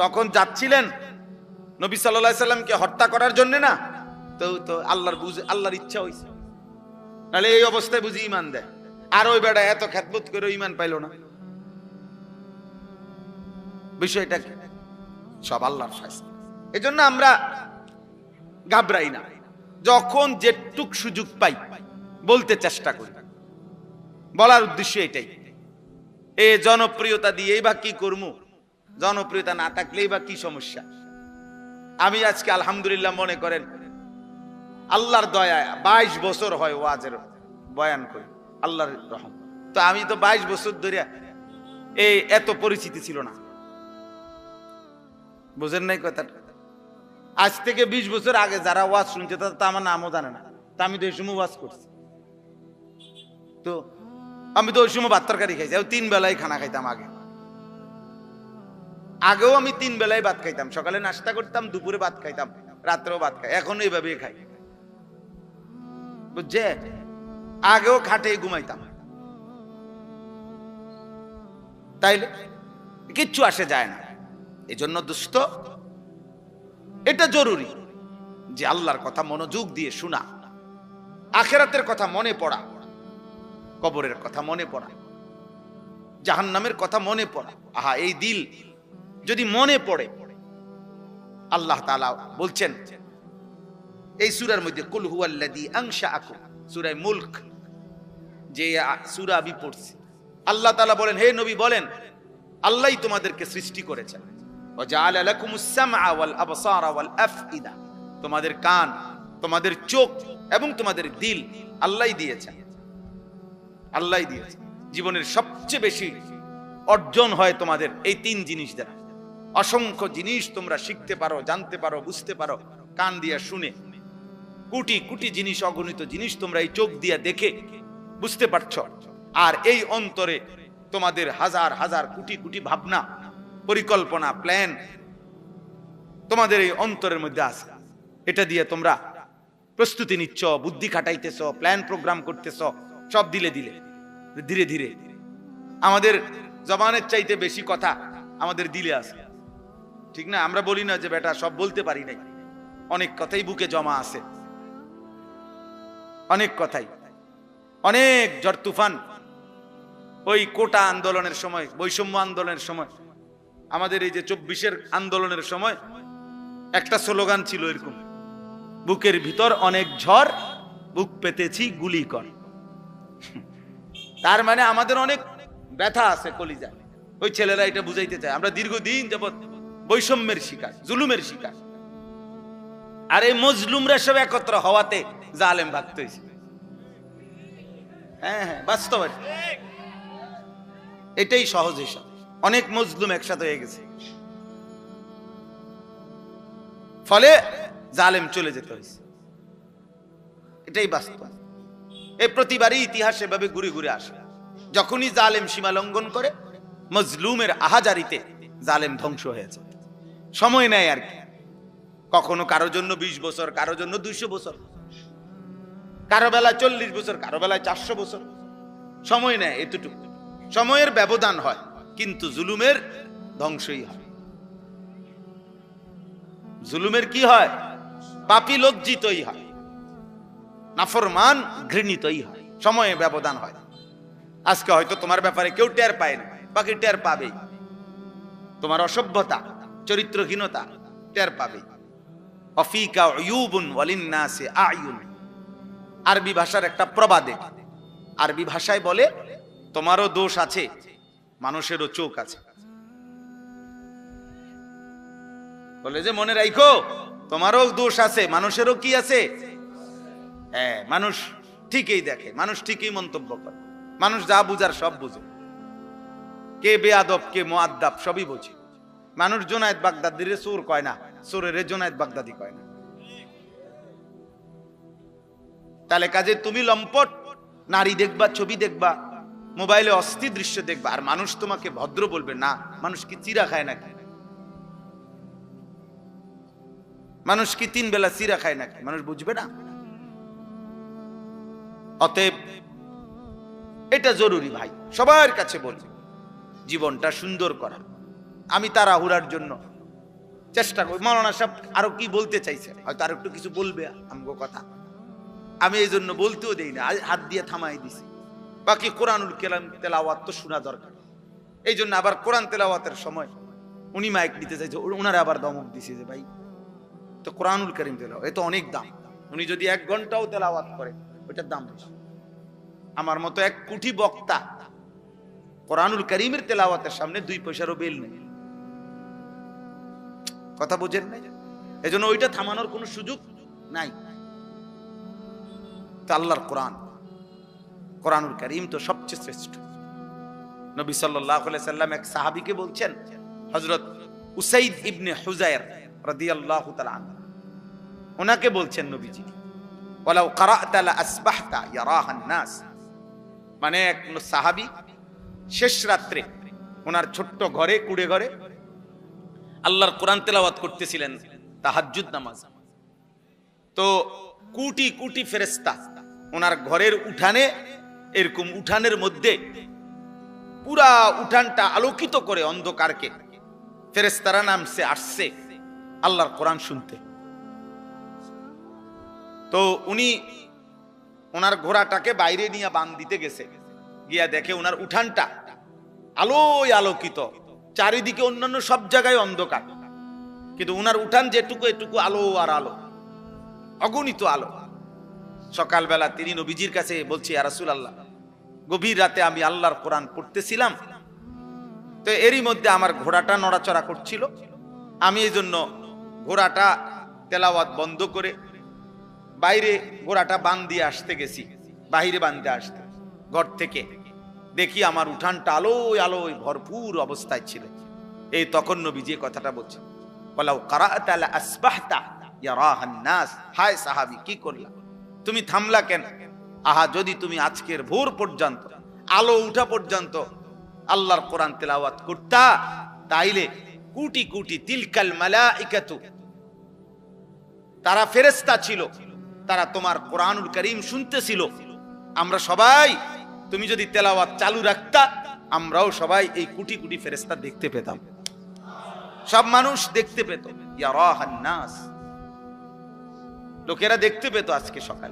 তখন যাচ্ছিলেন নবী সাল্লাল্লাহু আলাইহি সাল্লামকে হত্যা করার জন্য না? তো আল্লাহর ইচ্ছা হইছে, নাহলে এই অবস্থায় বুঝি ঈমান দেয়। আর ওই বেটা এত খেদমত করে ঈমান পাইল না, বিষয়টা কি? সব আল্লাহর ফয়সালা। এজন্য আমরা ঘাবড়াই না, যখন যেটুক সুযোগ পাই বলতে চেষ্টা করি। বলার উদ্দেশ্য এটাই, এ জনপ্রিয়তা দিয়েই বা কি করবো, জনপ্রিয়তা না থাকলেই বা কি সমস্যা। আমি আজকে আলহামদুলিল্লাহ মনে করেন আল্লাহর দয়ায় 22 বছর হয় ওয়াজের বয়ান করি, আল্লাহর রহম। তো আমি তো 22 বছর ধরে এই এত পরিচিতি ছিল না, বুঝেন নাই কথাটা? আজ থেকে 20 বছর আগে যারা ওয়াজ শুনছে তারা তো আমার নামও জানে না, তা আমি তো এই সময় ওয়াজ করছি। তো আমি তো ওই সময় ভাত তরকারি খাইছি, 3 বেলায় খানা খাইতাম। আগেও আমি 3 বেলায় ভাত খাইতাম, সকালে নাস্তা করতাম, দুপুরে ভাত খাইতাম, রাত্রেও ভাত খাই, এখন এইভাবে খাই, বুঝছে? আগেও খাটে ঘুমাইতাম, তাইলে কিচ্ছু আসে যায় না। এজন্য দোস্ত এটা জরুরি যে আল্লাহর কথা মনোযোগ দিয়ে শোনা, আখিরাতের কথা মনে পড়া, কবরের কথা মনে পড়া, জাহান্নামের কথা মনে পড়া। আহা, এই দিল যদি মনে পড়ে, আল্লাহ তাআলা বলছেন এই সূরার মধ্যে, কুল হুয়াল্লাযী আনশাআকুম, সূরা মুলক যে সূরা আমি পড়ছি, আল্লাহ তাআলা বলেন, হে নবী বলেন আল্লাহই তোমাদেরকে সৃষ্টি করেছেন। ওয়া জাআলা লাকুমুস সামআ ওয়াল আবসারা ওয়াল আফইদা, তোমাদের কান, তোমাদের চোখ এবং তোমাদের দিল আল্লাহই দিয়েছেন, আল্লাহই দিয়েছেন। জীবনের সবচেয়ে বেশি অর্জন হয় তোমাদের এই 3 জিনিস দ্বারা। অসংখ্য জিনিস তোমরা শিখতে পারো, জানতে পারো, বুঝতে পারো কান দিয়ে শুনে, কোটি কোটি জিনিস, অগণিত জিনিস তোমরা এই চোখ দিয়ে দেখে বুঝতে পারছো। আর এই অন্তরে তোমাদের হাজার হাজার কোটি কোটি ভাবনা, পরিকল্পনা, প্ল্যান তোমাদের এই অন্তরের মধ্যে আছে। এটা দিয়ে তোমরা প্রস্তুতি নিচ্ছ, বুদ্ধি খাটাইতেছ, প্ল্যান প্রোগ্রাম করতেছ, সব দিলে দিলে ধীরে ধীরে আমাদের জবানের চাইতে বেশি কথা আমাদের দিলে আছে, ঠিক না? আমরা বলি না যে বেটা সব বলতে পারি নাই, অনেক কথাই বুকে জমা আছে, অনেক কথাই, অনেক ঝড় তুফান। ওই কোটা আন্দোলনের সময়, বৈষম্য আন্দোলনের সময়, আমাদের এই যে 24-এর আন্দোলনের সময় একটা স্লোগান ছিল এরকম, বুকের ভিতর অনেক ঝড়, বুক পেতেছি গুলি কর। তার মানে আমাদের অনেক ব্যথা আছে কলিজায়। ওই ছেলেরা এটা বুঝাইতে চায় আমরা দীর্ঘদিন যাবৎ বৈষম্যের শিকার, জুলুমের শিকার। আর এই মজলুমরা সব একত্র হওয়াতে জালেম ভাগতে হয়েছে। হ্যাঁ, বাস্তব, এটাই সহজ হিসাব। অনেক মজলুম একসাথে হয়ে গেছে, ফলে জালেম চলে যেতে হয়েছে। এটাই বাস্তব। এই প্রতিবারই ইতিহাস এভাবে ঘুরে ঘুরে আসে। যখনই জালেম সীমা লঙ্ঘন করে, মজলুমের আহাজারিতে জালেম ধ্বংস হয়েছে। সময় নেয় আর কি, কখনো কারো জন্য 20 বছর, কারো জন্য 200 বছর, কারো বেলায় 40 বছর, কারো বেলায় 400 বছর সময় নেয়। এতটুকু সময়ের ব্যবধান হয়, কিন্তু জুলুমের ধ্বংসই হয়। জুলুমের কি হয়? পাপী লজ্জিতই হয়, নাফরমান ঘৃণিতই হয়, সময়ে ব্যবধান হয়। আজকে হয়তো তোমার ব্যাপারে কেউ টের পায় না, বাকি টের পাবেই। তোমার অসভ্যতা, চরিত্রহীনতা টের পাবে। অফিকা উয়ুবুন ওয়ালিন্নাসি আয়ুন, আরবি ভাষার একটা প্রবাদে, আরবি ভাষায় বলে তোমারও দোষ আছে, মানুষেরও চোখ আছে। বলে যে মনে রাখো, তোমারও দোষ আছে, মানুষেরও কি আছে? হ্যাঁ, মানুষ ঠিকই দেখে, মানুষ ঠিকই মন্তব্য করে, মানুষ যা বুঝার সব বুঝে, কে বেয়াদব কে মুআদ্দাব সবই বোঝে। মানুষ জুনায়েদ বাগদাদির চোর কয় না, চোরের জুনায়েদ বাগদাদি কয় না। তাহলে কাজে তুমি লম্পট নারী দেখবা, ছবি দেখবা, মোবাইলে অস্থির দৃশ্য দেখবা, আর মানুষ তোমাকে ভদ্র বলবে না। মানুষ কি চিরা খায় নাকি? মানুষ কি 3 বেলা চিরা খায় নাকি? মানুষ বুঝবে না। অতএব এটা জরুরি ভাই, সবার কাছে বলি, জীবনটা সুন্দর করা। আমি তাড়াহুড়ার জন্য চেষ্টা করি। মাওলানা সাহেব আরো কি বলতে চাইছে, হয়তো আরো একটু কিছু বলবে আমগো কথা, আমি এই জন্য বলতেও দেই না, হাত দিয়ে থামাই দিছি। বাকি কোরআনুল কালাম তেলাওয়াত তো শোনা দরকার। এই জন্য আবার কোরআন তেলাওয়াতের সময় উনি মাইক দিতে চাইছে, ওনারা আবার দমক দিছে যে ভাই তো কোরআনুল কারীম তেলাওয়াত এ তো অনেক দাম, উনি যদি 1 ঘন্টাও তেলাওয়াত করে ওইটার দাম বেশি। আমার মতো 1 কোটি বক্তা কোরআনুল কারীমের তেলাওয়াতের সামনে 2 পয়সারও বেল নেই। কথা বুঝেন নাই? এজন্য ওইটা থামানোর কোনো সুযোগ নাই। তো আল্লাহর কোরআন, কোরআনুল কারীম তো সবচেয়ে শ্রেষ্ঠ। নবী সাল্লাল্লাহু আলাইহি সাল্লাম এক সাহাবীকে বলছেন, হযরত উসাইদ ইবনে হুযায়র রাদিয়াল্লাহু তাআলা আনহু, ওনাকে বলছেন নবীজি, ওয়ালাউ ক্বারা'তা লা আসবাহতা ইয়ারাহান নাস। মানে এক সাহাবী শেষ রাত্রে ওনার ছোট্ট ঘরে, কুড়ে ঘরে আল্লাহর কোরআন তেলাওয়াত করতেছিলেন, তাহাজ্জুদ নামাজ। তো কোটি কোটি ফেরেশতা ওনার ঘরের উঠানে, এরকম উঠানের মধ্যে পুরা উঠানটা আলোকিত করে অন্ধকারকে ফেরেশতারা নামছে আসছে আল্লাহর কোরআন শুনতে। তো উনি ওনার ঘোড়াটাকে বাইরে নিয়ে বান দিতে গেছে, গিয়া দেখে ওনার উঠানটা আলোয় আলোকিত, চারিদিকে অন্যান্য সব জায়গায় অন্ধকার, কিন্তু ওনার উঠান যেটুকু এটুকু আলো আর আলো, অগণিত আলো। সকালবেলা তিনি নবীজির কাছে বলছি, ইয়া রাসূলুল্লাহ, গভীর রাতে আমি আল্লাহর কোরআন পড়তেছিলাম, তো এরই মধ্যে আমার ঘোড়াটা নড়াচড়া করছিল, আমি এই জন্য ঘোড়াটা তেলাওয়াত বন্ধ করে বাইরে ঘোড়াটা বান দিয়ে আসতে গেছি। বাইরে বাঁধতে আসতে ঘর থেকে দেখি আমার উঠানটা আলোয় আলোয় ভরপুর অবস্থায় ছিল। এই তখন নবীজি কথাটা বলছেন, ওয়ালাউ ক্বারা'তা লা আসবাহতা ইয়ারাহান নাস। হায় সাহাবী, কি করলা, তুমি থামলা কেন? আহা, যদি তুমি আজকের ভোর পর্যন্ত, আলো উঠা পর্যন্ত আল্লাহর কোরআন তেলাওয়াত করতা, তাইলে কোটি কোটি তিলকাল মালাইকাতু, তারা ফেরেশতা ছিল, তারা তোমার কোরআনুল কারীম শুনতেছিল। আমরা সবাই, তুমি যদি তেলাওয়াত চালু রাখতা, আমরাও সবাই এই কোটি কোটি ফেরেশতা দেখতে পেতাম, সব মানুষ দেখতে পেত। ইয়ারাহান নাস, লোকেরা দেখতে পেত আজকে সকাল,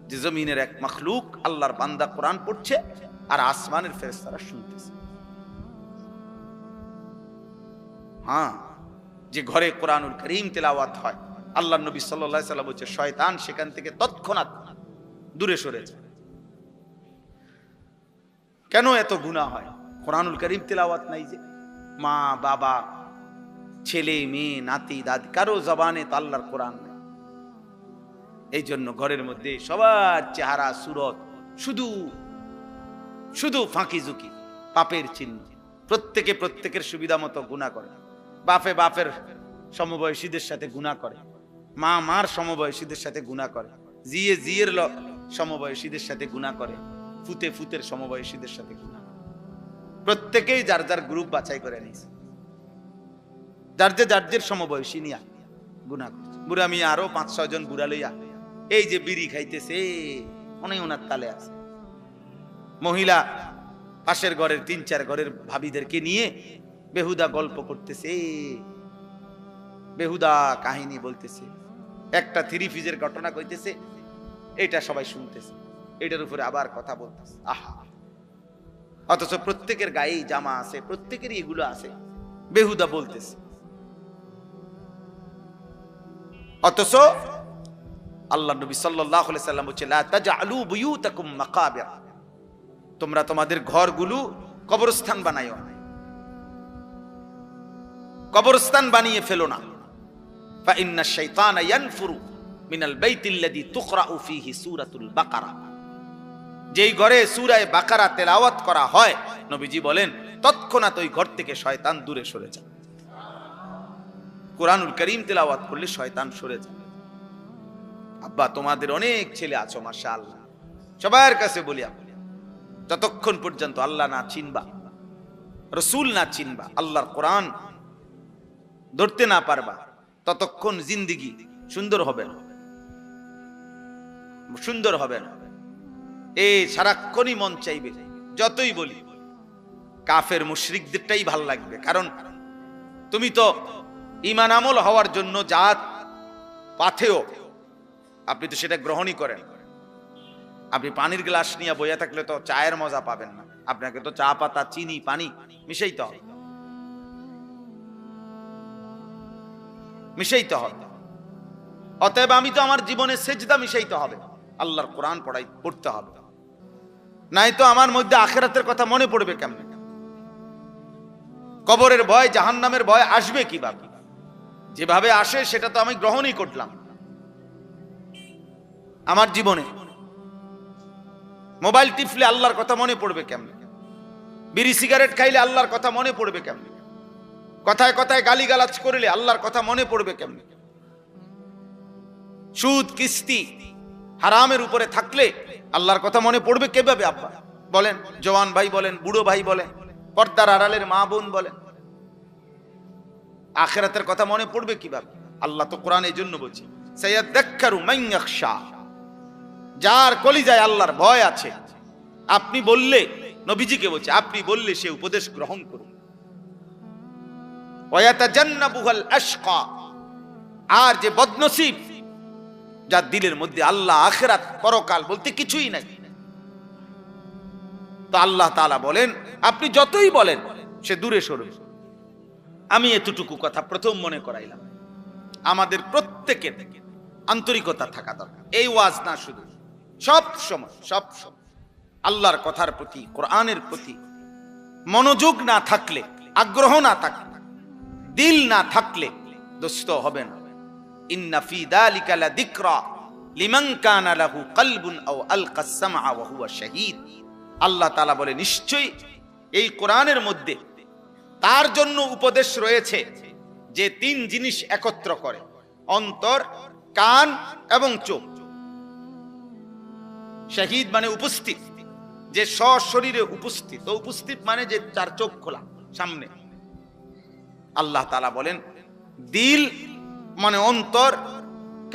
যে জমিনের এক মাখলুক আল্লাহর বান্দা কোরআন পড়ছে আর আসমানের ফেরেশতারা শুনতেছে। হ্যাঁ, যে ঘরে কোরআনুল কারীম তেলাওয়াত হয়, আল্লাহর নবী সাল্লাল্লাহু আলাইহি ওয়াসাল্লাম বলছে, শয়তান সেখান থেকে তৎক্ষণাৎ দূরে সরে যায়। কেন এত গুনাহ হয়? কোরআনুল কারীম তেলাওয়াত নাই, যে মা বাবা ছেলে মেয়ে নাতি দাদি কারো জবানে তো আল্লাহর কোরআন নেই। এই জন্য ঘরের মধ্যে সবার চেহারা সুরত শুধু শুধু ফাঁকি ঝুঁকি, পাপের চিহ্ন। প্রত্যেকে প্রত্যেকের সুবিধা মতো গুনাহ করে। বাপে বাপের সমবয়সীদের সাথে গুনাহ করে, মা মার সমবয়সীদের সাথে গুনাহ করে, জিয়ে জিয়ের সমবয়সীদের সাথে গুনাহ করে, ফুতে ফুতের সমবয়সীদের সাথে গুনাহ করে। প্রত্যেকেই যার যার গ্রুপ বাছাই করে নিয়েছে, যার যে সমবয়সী নিয়া গুনাহ করছে। বুড়া মিয়া আরো 5-6 জন বুড়া লইয়া এই যে বিড়ি খাইতেছে, অনেক ওনার তালে আছে। মহিলা পাশের ঘরের 3-4 ঘরের ভাবিদেরকে নিয়ে বেহুদা গল্প করতেছে, বেহুদা কাহিনী বলতেছে, একটা 3 পিসের ঘটনা কইতেছে, এটা সবাই শুনতেছে, এটার উপরে আবার কথা বলতেছে। আহা, অথচ প্রত্যেকের গায়েই জামা আছে, প্রত্যেকেরই এগুলো আছে, বেহুদা বলতেছে। অথচ আল্লাহ নবী সাল্লাল্লাহু আলাইহি সাল্লাম বলেছেন, লা তাজআলু বুয়ুতাকুম মাকাবির, তোমরা তোমাদের ঘরগুলো কবরস্থান বানাইও না, কবরস্থান বানিয়ে ফেলো না। ফা ইন্না শাইতানা ইয়ানফুরু মিনাল বাইতিল্লাযী তুকরাউ ফীহি সূরাতুল বাকারা, যেই ঘরে সূরা বাকারা তেলাওয়াত করা হয়, নবীজি বলেন তৎক্ষণাৎ ওই ঘর থেকে শয়তান দূরে সরে যায়। কোরআনুল কারীম তেলাওয়াত করলে শয়তান সরে যায়। আব্বা, তোমাদের অনেক ছেলে আছো মাশাআল্লাহ, সবার কাছে বলি, যতক্ষণ পর্যন্ত আল্লাহ না চিনবা, রাসূল না চিনবা, আল্লাহর কোরআন ধরতে না পারবা, ততক্ষণ জিন্দেগি সুন্দর হবে না, সুন্দর হবে না। এই সারাক্ষণই মন চাইবে, যতই বলি কাফের মুশরিকদেরটাই ভাল লাগবে, কারণ তুমি তো ঈমান আমল হওয়ার জন্য জাত পাথেও, আপনি তো সেটা গ্রহণই করেন। আপনি পানির গ্লাস নিয়ে বইয়া থাকলে তো চায়ের মজা পাবেন না, আপনাকে তো চা পাতা চিনি পানি মিশাইতে হবে, মিশাইতে হবে। অতএব আমি তো আমার জীবনে সেজদা মিশাইতে হবে, আল্লাহর কোরআন পড়তে হবে, নাই তো আমার মধ্যে আখিরাতের কথা মনে পড়বে কেমনে? কবরের ভয়, জাহান্নামের ভয় আসবে কিভাবে? যেভাবে আসে সেটা তো আমি গ্রহণই করলাম আমার জীবনে। মোবাইল টিপলে আল্লাহর কথা মনে পড়বে কেমনে? বিড়ি সিগারেট খাইলে আল্লাহর কথা মনে পড়বে কেমনে? কথায় কথায় গালিগালাজ করলে আল্লাহর কথা মনে পড়বে কেমনে? সুদ কিস্তি হারামের উপরে থাকলে আল্লাহর কথা মনে পড়বে কিভাবে? আব্বা বলেন, জওয়ান ভাই বলেন, বুড়ো ভাই বলেন, পর্দার আড়ালের মা বোন বলেন, আখিরাতের কথা মনে পড়বে কিভাবে? আল্লাহ তো কোরআন এই জন্য বলছে, সায়াযাক্কারু মান ইয়াখশা, যার কলিজায় আল্লাহর ভয় আছে। আপনি বললে, নবীজিকে বলছে, আপনি বললে সে উপদেশ গ্রহণ করুন। ওয়ায়াতাজান্নাবুল আশকা, আর যে বদনসিব, যার দিলের মধ্যে আল্লাহ আখিরাত পরকাল বলতে কিছুই নাই, তো আল্লাহ তাআলা বলেন আপনি যতই বলেন সে দূরে সরবে। আমি এতটুকু কথা প্রথম মনে করাইলাম, আমাদের প্রত্যেকের আন্তরিকতা থাকা দরকার। এই ওয়াজ না, শুধু সব সময় আল্লাহর কথার প্রতি, কোরআনের প্রতি মনোযোগ না থাকলে, আগ্রহ না থাকলে, দিল না থাকলে দোস্ত হবে না। ইন্না ফি যালিকা লাযিকরা লিমান কানা লাহু কলবুন আও আলকাস সামআ ওয়া হুয়া শাহীদ। আল্লাহ তাআলা বলে, নিশ্চয়ই এই কোরআনের মধ্যে তার জন্য উপদেশ রয়েছে যে 3 জিনিস একত্র করে, অন্তর, কান এবং চোখ। শাহীদ মানে উপস্থিত, যে সশরীরে উপস্থিত, তো উপস্থিত মানে যে 4 চোখ খোলা সামনে। আল্লাহ তাআলা বলেন দিল মানে অন্তর,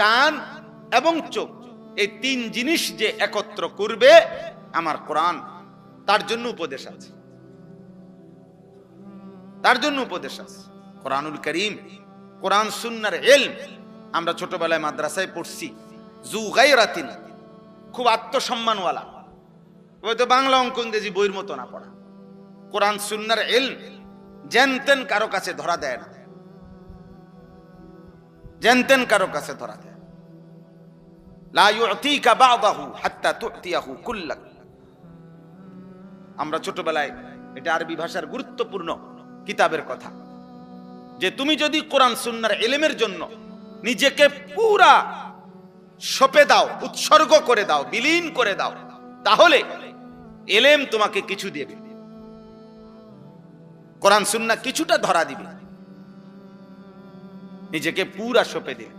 কান এবং চোখ, এই 3 জিনিস যে একত্র করবে আমার কোরআন, তার জন্য উপদেশ আছে, তার জন্য উপদেশ আছে। কোরআনুল কারীম, কোরআন সুন্নাহর ইলম, আমরা ছোটবেলায় মাদ্রাসায় পড়ছি, জু গায়রাতিন, খুব আত্মসম্মানওয়ালা, হয়তো বাংলা অঙ্ক ইংরেজি বইয়ের মতো না পড়া। কোরআন সুন্নাহর ইলম জানতেন কারো কাছে ধরা দেয় না, জানতেন কারো কাছে ধরা দেয়। লা ইউতিকা বা'দাহু হাত্তা তু'তিয়াহু কুল্লাক। আমরা ছোটবেলায়, এটা আরবি ভাষার গুরুত্বপূর্ণ কিতাবের কথা, যে তুমি যদি কোরআন সুন্নাহর ইলমের জন্য নিজেকে পুরা সঁপে দাও, উৎসর্গ করে দাও, বিলীন করে দাও, তাহলে ইলম তোমাকে কিছু দেবে, কোরআন সুন্নাহ কিছুটা ধরা দিবে, নিজেকে পুরা সঁপে দিবে।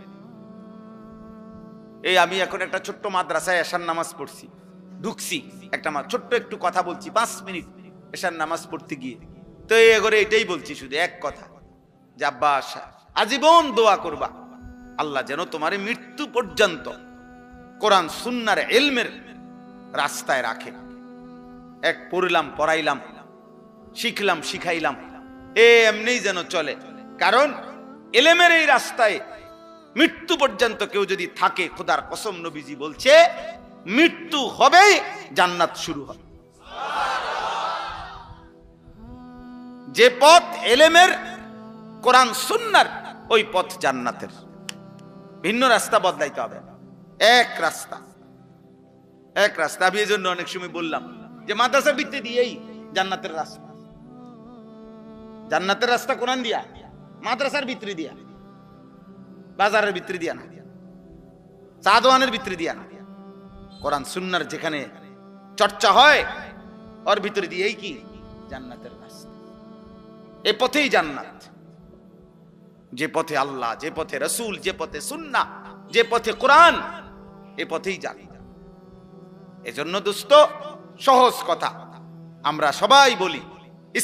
এই আমি এখন একটা ছোট্ট মাদ্রাসায় এশার নামাজ পড়ছি, ঢুকছি, একটা ছোট্ট একটু কথা বলছি 5 মিনিট এশার নামাজ পড়তে গিয়ে, তো এই করে এটাই বলছি শুধু এক কথা, যে আব্বা আজীবন দোয়া করবা আল্লাহ যেন তোমার মৃত্যু পর্যন্ত কোরআন সুন্নাহর ইলমের রাস্তায় রাখে। এক পড়লাম, পড়াইলাম, শিখলাম, শিখাইলাম, এমনি যেন চলে। কারণ ইলমের এই রাস্তায় মৃত্যু পর্যন্ত কেউ যদি থাকে, খোদার কসম নবীজি বলছে মৃত্যু হবেই, জান্নাত শুরু হবে। যে পথ ইলমের, কোরআন সুন্নাহর, ওই পথ জান্নাতের। ভিন্ন রাস্তা বদলাইতে হবে, এক রাস্তা, এক রাস্তা। আমি এই জন্য অনেক সময় বললাম যে মাদ্রাসা ভিত্তি দিয়েই জান্নাতের রাস্তা, জান্নাতের রাস্তা কোরআন দিয়া, মাদ্রাসার ভিতরে দিয়া, বাজারের ভিতরে দিয়া না, চা দোকানের ভিতরে দিয়া না, কোরআন সুন্নাহর যেখানে চর্চা হয় ওর ভিতরে দিয়েই কি জান্নাতের রাস্তা। এই পথেই জান্নাত। যে পথে আল্লাহ, যে পথে রাসূল, যে পথে সুন্নাহ, যে পথে কোরআন, এই পথেই জান্নাত। এজন্য দোস্ত, সহজ কথা আমরা সবাই বলি,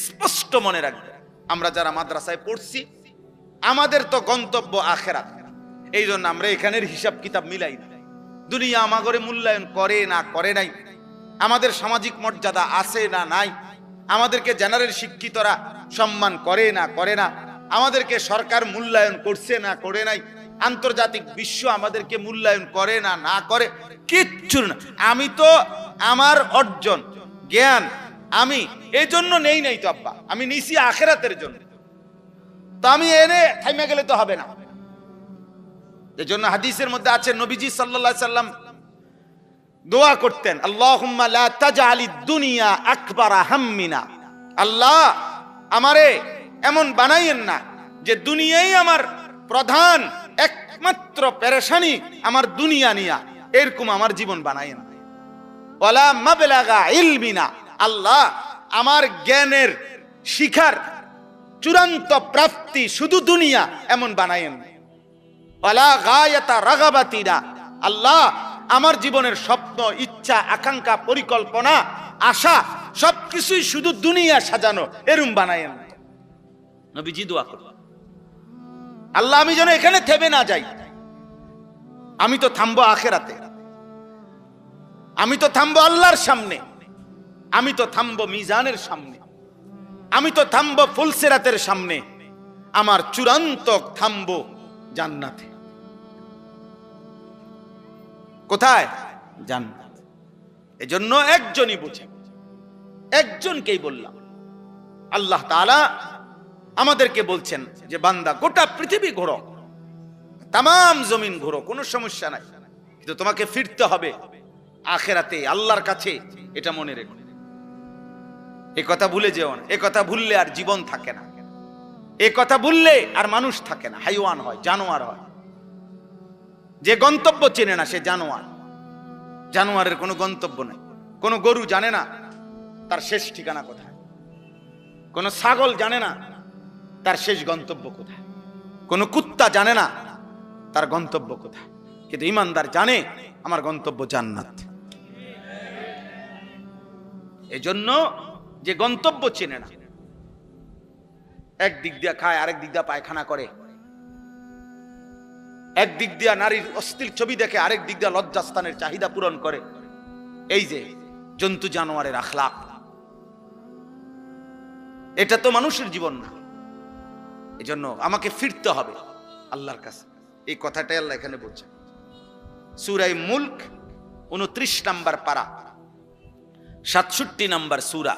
স্পষ্ট মনে রাখবে, আমরা যারা মাদ্রাসায় পড়ছি আমাদের তো গন্তব্য আখিরাত। এই জন্য আমরা এখানের হিসাব কিতাব মিলাই না। দুনিয়া আমাগরে মূল্যায়ন করে না করে নাই, আমাদের সামাজিক মর্যাদা আছে না নাই, আমাদেরকে জেনারেল শিক্ষিতরা সম্মান করে না করে না, আমাদেরকে সরকার মূল্যায়ন করছে না করে নাই, আন্তর্জাতিক বিশ্ব আমাদেরকে মূল্যায়ন করে না না করে, কিচ্ছু না। আমি তো আমার অর্জন জ্ঞান আমি এই জন্য নেই নাই তো আব্বা, আমি নিছি আখিরাতের জন্য। তো আমি এনে থাইমা গেলে তো হবে না। এজন্য হাদিসের মধ্যে আছে নবীজি সাল্লাল্লাহু আলাইহি সাল্লাম দোয়া করতেন, আল্লাহুম্মা লা তাজআলিদ দুনিয়া আকবারা হাম্মিনা, আল্লাহ আমারে এমন বানাইয়েন না যে দুনিয়াই আমার প্রধান একমাত্র পেরেশানি, আমার দুনিয়া নিয়া, এরকম আমার জীবন বানাইয়েন না। ওয়ালা মাবলাগা ইলমিনা, আল্লাহ আমার জ্ঞানের শিখার চূড়ান্ত প্রাপ্তি শুধু দুনিয়া এমন বানাইয়েন না। ওয়ালা গায়াতা রাগাবাতিনা, আল্লাহ আমার জীবনের স্বপ্ন, ইচ্ছা, আকাঙ্ক্ষা, পরিকল্পনা, আশা সবকিছুই শুধু দুনিয়া সাজানো, এরকম বানাইয়েন না। নবীজি দোয়া করলেন, আল্লাহ আমি যেন এখানে থেমে না যাই, আমি তো থামবো আখিরাতে, আমি তো থামবো আল্লাহর সামনে, আমি তো থামবো মিজানের সামনে, আমি তো থামবো ফুলসিরাতের সামনে, আমার চূড়ান্ত থামবো জান্নাতে। কোথায়? জান্নাত। এজন্য একজনই বুঝে, একজনকেই বললাম। আল্লাহ তাআলা আমাদেরকে বলছেন যে বান্দা গোটা পৃথিবী ঘোরো, তামাম জমিন ঘোরো, কোনো সমস্যা নাই, কিন্তু তোমাকে ফিরতে হবে আখিরাতে, আল্লাহর কাছে। এটা মনে রেখো, এই কথা ভুলে যেও না। এই কথা ভুললে আর জীবন থাকে না, এই কথা ভুললে আর মানুষ থাকে না, হাইওয়ান হয়, জানোয়ার হয়। যে গন্তব্য চেনে না সে জানোয়ার, জানোয়ারের কোনো গন্তব্য নাই। কোনো গরু জানে না তার শেষ ঠিকানা কোথায়, কোনো ছাগল জানে না তার শেষ গন্তব্য কোথায়, কোনো কুত্তা জানে না তার গন্তব্য কোথায়, কিন্তু ঈমানদার জানে আমার গন্তব্য জান্নাত। এজন্য যে গন্তব্য চেনে না, এক দিক দিয়া খায়, আরেক দিক দিয়া পায়খানা করে, এক দিক দিয়া নারীর অশ্লীল ছবি দেখে, আরেক দিক দিয়া লজ্জাস্থানের চাহিদা পূরণ করে, এই যে জন্তু জানোয়ারের আখলাক, এটা তো মানুষের জীবন না। এজন্য আমাকে ফিরতে হবে আল্লাহর কাছে, এই কথাটাই আল্লাহ এখানে বলছেন। সূরা মুলক 29 নম্বর পারা, 67 নম্বর সূরা,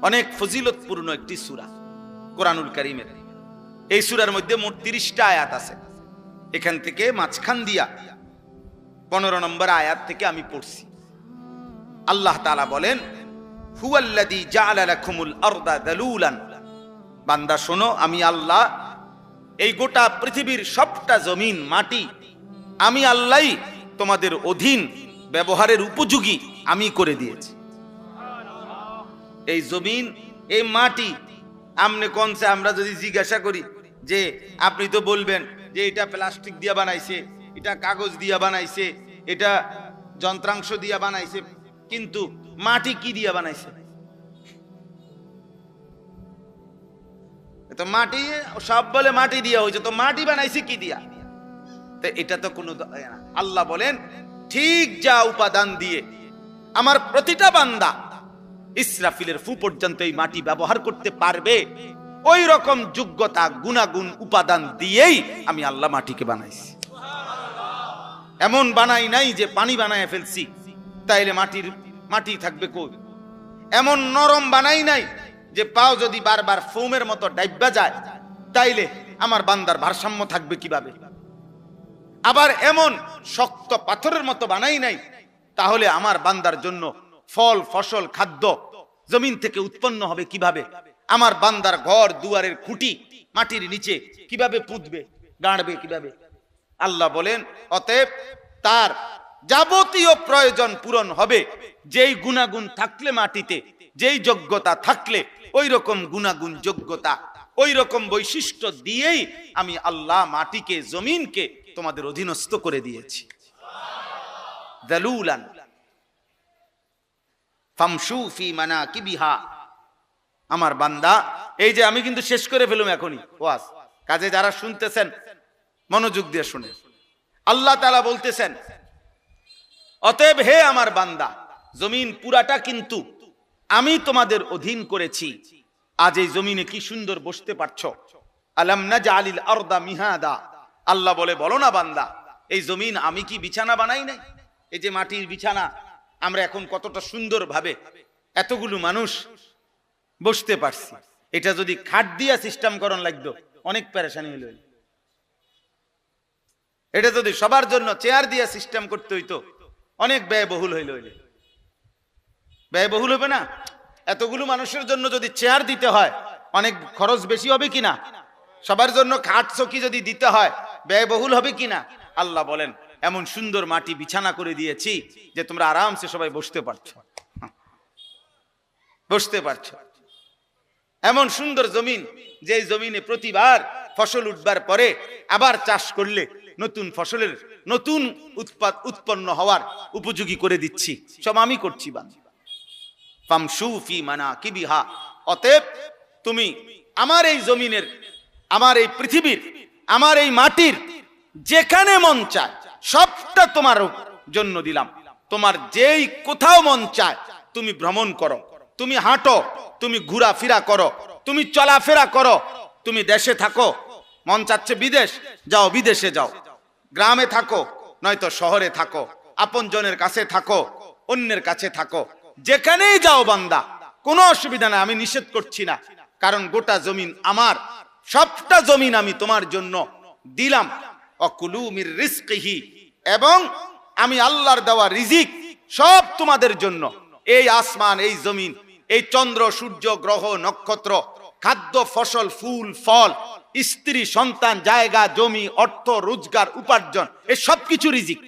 অনেক ফজিলতপূর্ণ একটি সূরা কোরআনুল কারীমের। এই সূরার মধ্যে মোট 30টা আয়াত আছে। এখান থেকে মাঝখান দিয়া 15 নম্বর আয়াত থেকে আমি পড়ছি। আল্লাহ তাআলা বলেন, হুয়াল্লাযী জাআলা লাকুমুল আরদা যালুলান, বান্দা শোনো, আমি আল্লাহ এই গোটা পৃথিবীর সবটা জমিন মাটি আমি আল্লাহ তোমাদের অধীন ব্যবহারের উপযোগী আমি করে দিয়েছি। এই জমিন, এই মাটি আমনে কোনছে, আমরা যদি জিজ্ঞাসা করি যে আপনি তো বলবেন যে এটা প্লাস্টিক দিয়ে বানাইছে, এটা কাগজ দিয়ে বানাইছে, এটা যন্ত্রাংশ দিয়ে বানাইছে, কিন্তু মাটি কি দিয়ে বানাইছে? তো মাটি সব বলে মাটি দিয়া হয়েছে, তো মাটি বানাইছে কি দিয়া? তো এটা তো কোনো, আল্লাহ বলেন ঠিক যা উপাদান দিয়ে আমার প্রতিটা বান্দা ইসরাফিলের ফু পর্যন্ত এই মাটি ব্যবহার করতে পারবে, ওই রকম যোগ্যতা গুণাগুণ উপাদান দিয়েই আমি আল্লাহ মাটিকে বানাইছি। এমন বানাই নাই যে পানি বানায় ফেলছি তাইলে মাটি থাকবে কই। এমন নরম বানাই নাই যে পাও যদি বারবার ফোমের মতো ডাইব্বা যায় তাইলে আমার বান্দার ভারসাম্য থাকবে কিভাবে। আবার এমন শক্ত পাথরের মতো বানাই নাই তাহলে আমার বান্দার জন্য ফল ফসল খাদ্য জমিন থেকে উৎপন্ন হবে কিভাবে। আমার বান্দার ঘর দুয়ারের খুঁটি মাটির নিচে কিভাবে পুঁতবে, গাড়বে কিভাবে। আল্লাহ বলেন অতএব তার যাবতীয় প্রয়োজন পূরণ হবে যেই গুণাগুণ থাকলে মাটিতে, যেই যোগ্যতা থাকলে ওই রকম গুণাগুণ যোগ্যতা ওই রকম বৈশিষ্ট্য দিয়েই আমি আল্লাহ মাটিকে জমিনকে তোমাদের অধীনস্থ করে দিয়েছি। যালুলান ফামশু ফি মানাকিবিহা। আমার বান্দা, এই যে আমি কিন্তু শেষ করে ফেলুম এখনই ওয়াজ, কাজে যারা শুনতেছেন মনোযোগ দিয়ে শুনে। আল্লাহ তাআলা বলতেছেন অতএব হে আমার বান্দা, জমিন পুরাটা কিন্তু আমি তোমাদের অধীন করেছি। আজ এই জমিনে কি সুন্দর বসতে পারছো। আলাম নাজআলিল আরদা মিহাদা। আল্লাহ বলে বলো না বান্দা, এই জমিন আমি কি বিছানা বানাই নাই? এই যে মাটির বিছানা আমরা এখন কতটা সুন্দর ভাবে এতগুলো মানুষ বসতে পারছি। এটা যদি খাট দিয়া সিস্টেম করন লাগতো অনেক পেরেশানি হইল। এটা যদি সবার জন্য চেয়ার দিয়া সিস্টেম করতে হইতো অনেক ব্যয়বহুল হইল। ব্যয়বহুল হবে না? এতগুলো মানুষের জন্য যদি চেয়ার দিতে হয় অনেক খরচ বেশি হবে কিনা? সবার জন্য খাট চকি যদি দিতে হয় ব্যয়বহুল হবে কিনা? আল্লাহ বলেন এমন সুন্দর মাটি বিছানা করে দিয়েছি যে তোমরা আরামসে সবাই বসতে পারছো। এমন সুন্দর জমিন, যে জমিনে প্রতিবার ফসল উঠবার পরে আবার চাষ করলে নতুন ফসলের নতুন উৎপন্ন হওয়ার উপযোগী করে দিচ্ছি, সব আমি করছি। ফামশু ফি মানাকিবিহা। অতএব তুমি আমার এই জমিনের, আমার এই পৃথিবীর, আমার এই মাটির যেখানে মন চায় সবটা তোমার জন্য দিলাম। তোমার যেই কোথাও মন চায় তুমি ভ্রমণ করো, তুমি হাঁটো, তুমি ঘোরাফেরা করো, তুমি চলাফেরা করো। তুমি দেশে থাকো, মন চাচ্ছে বিদেশ, যাও বিদেশে যাও। গ্রামে থাকো নয়তো শহরে থাকো, আপনজনের কাছে থাকো, অন্যের কাছে থাকো, যেখানেই যাও বান্দা কোনো অসুবিধা নাই, আমি নিষেধ করছি না। কারণ গোটা জমিন আমার, সবটা জমিন আমি তোমার জন্য দিলাম। অকুলু মির রিজকিহি, এবং আমি আল্লাহর দেওয়া রিজিক সব তোমাদের জন্য। এই আসমান, এই জমিন, এই চন্দ্র সূর্য গ্রহ নক্ষত্র, খাদ্য ফসল ফুল ফল, স্ত্রী সন্তান, জায়গা জমি, অর্থ রোজগার উপার্জন, এই সবকিছু রিজিক।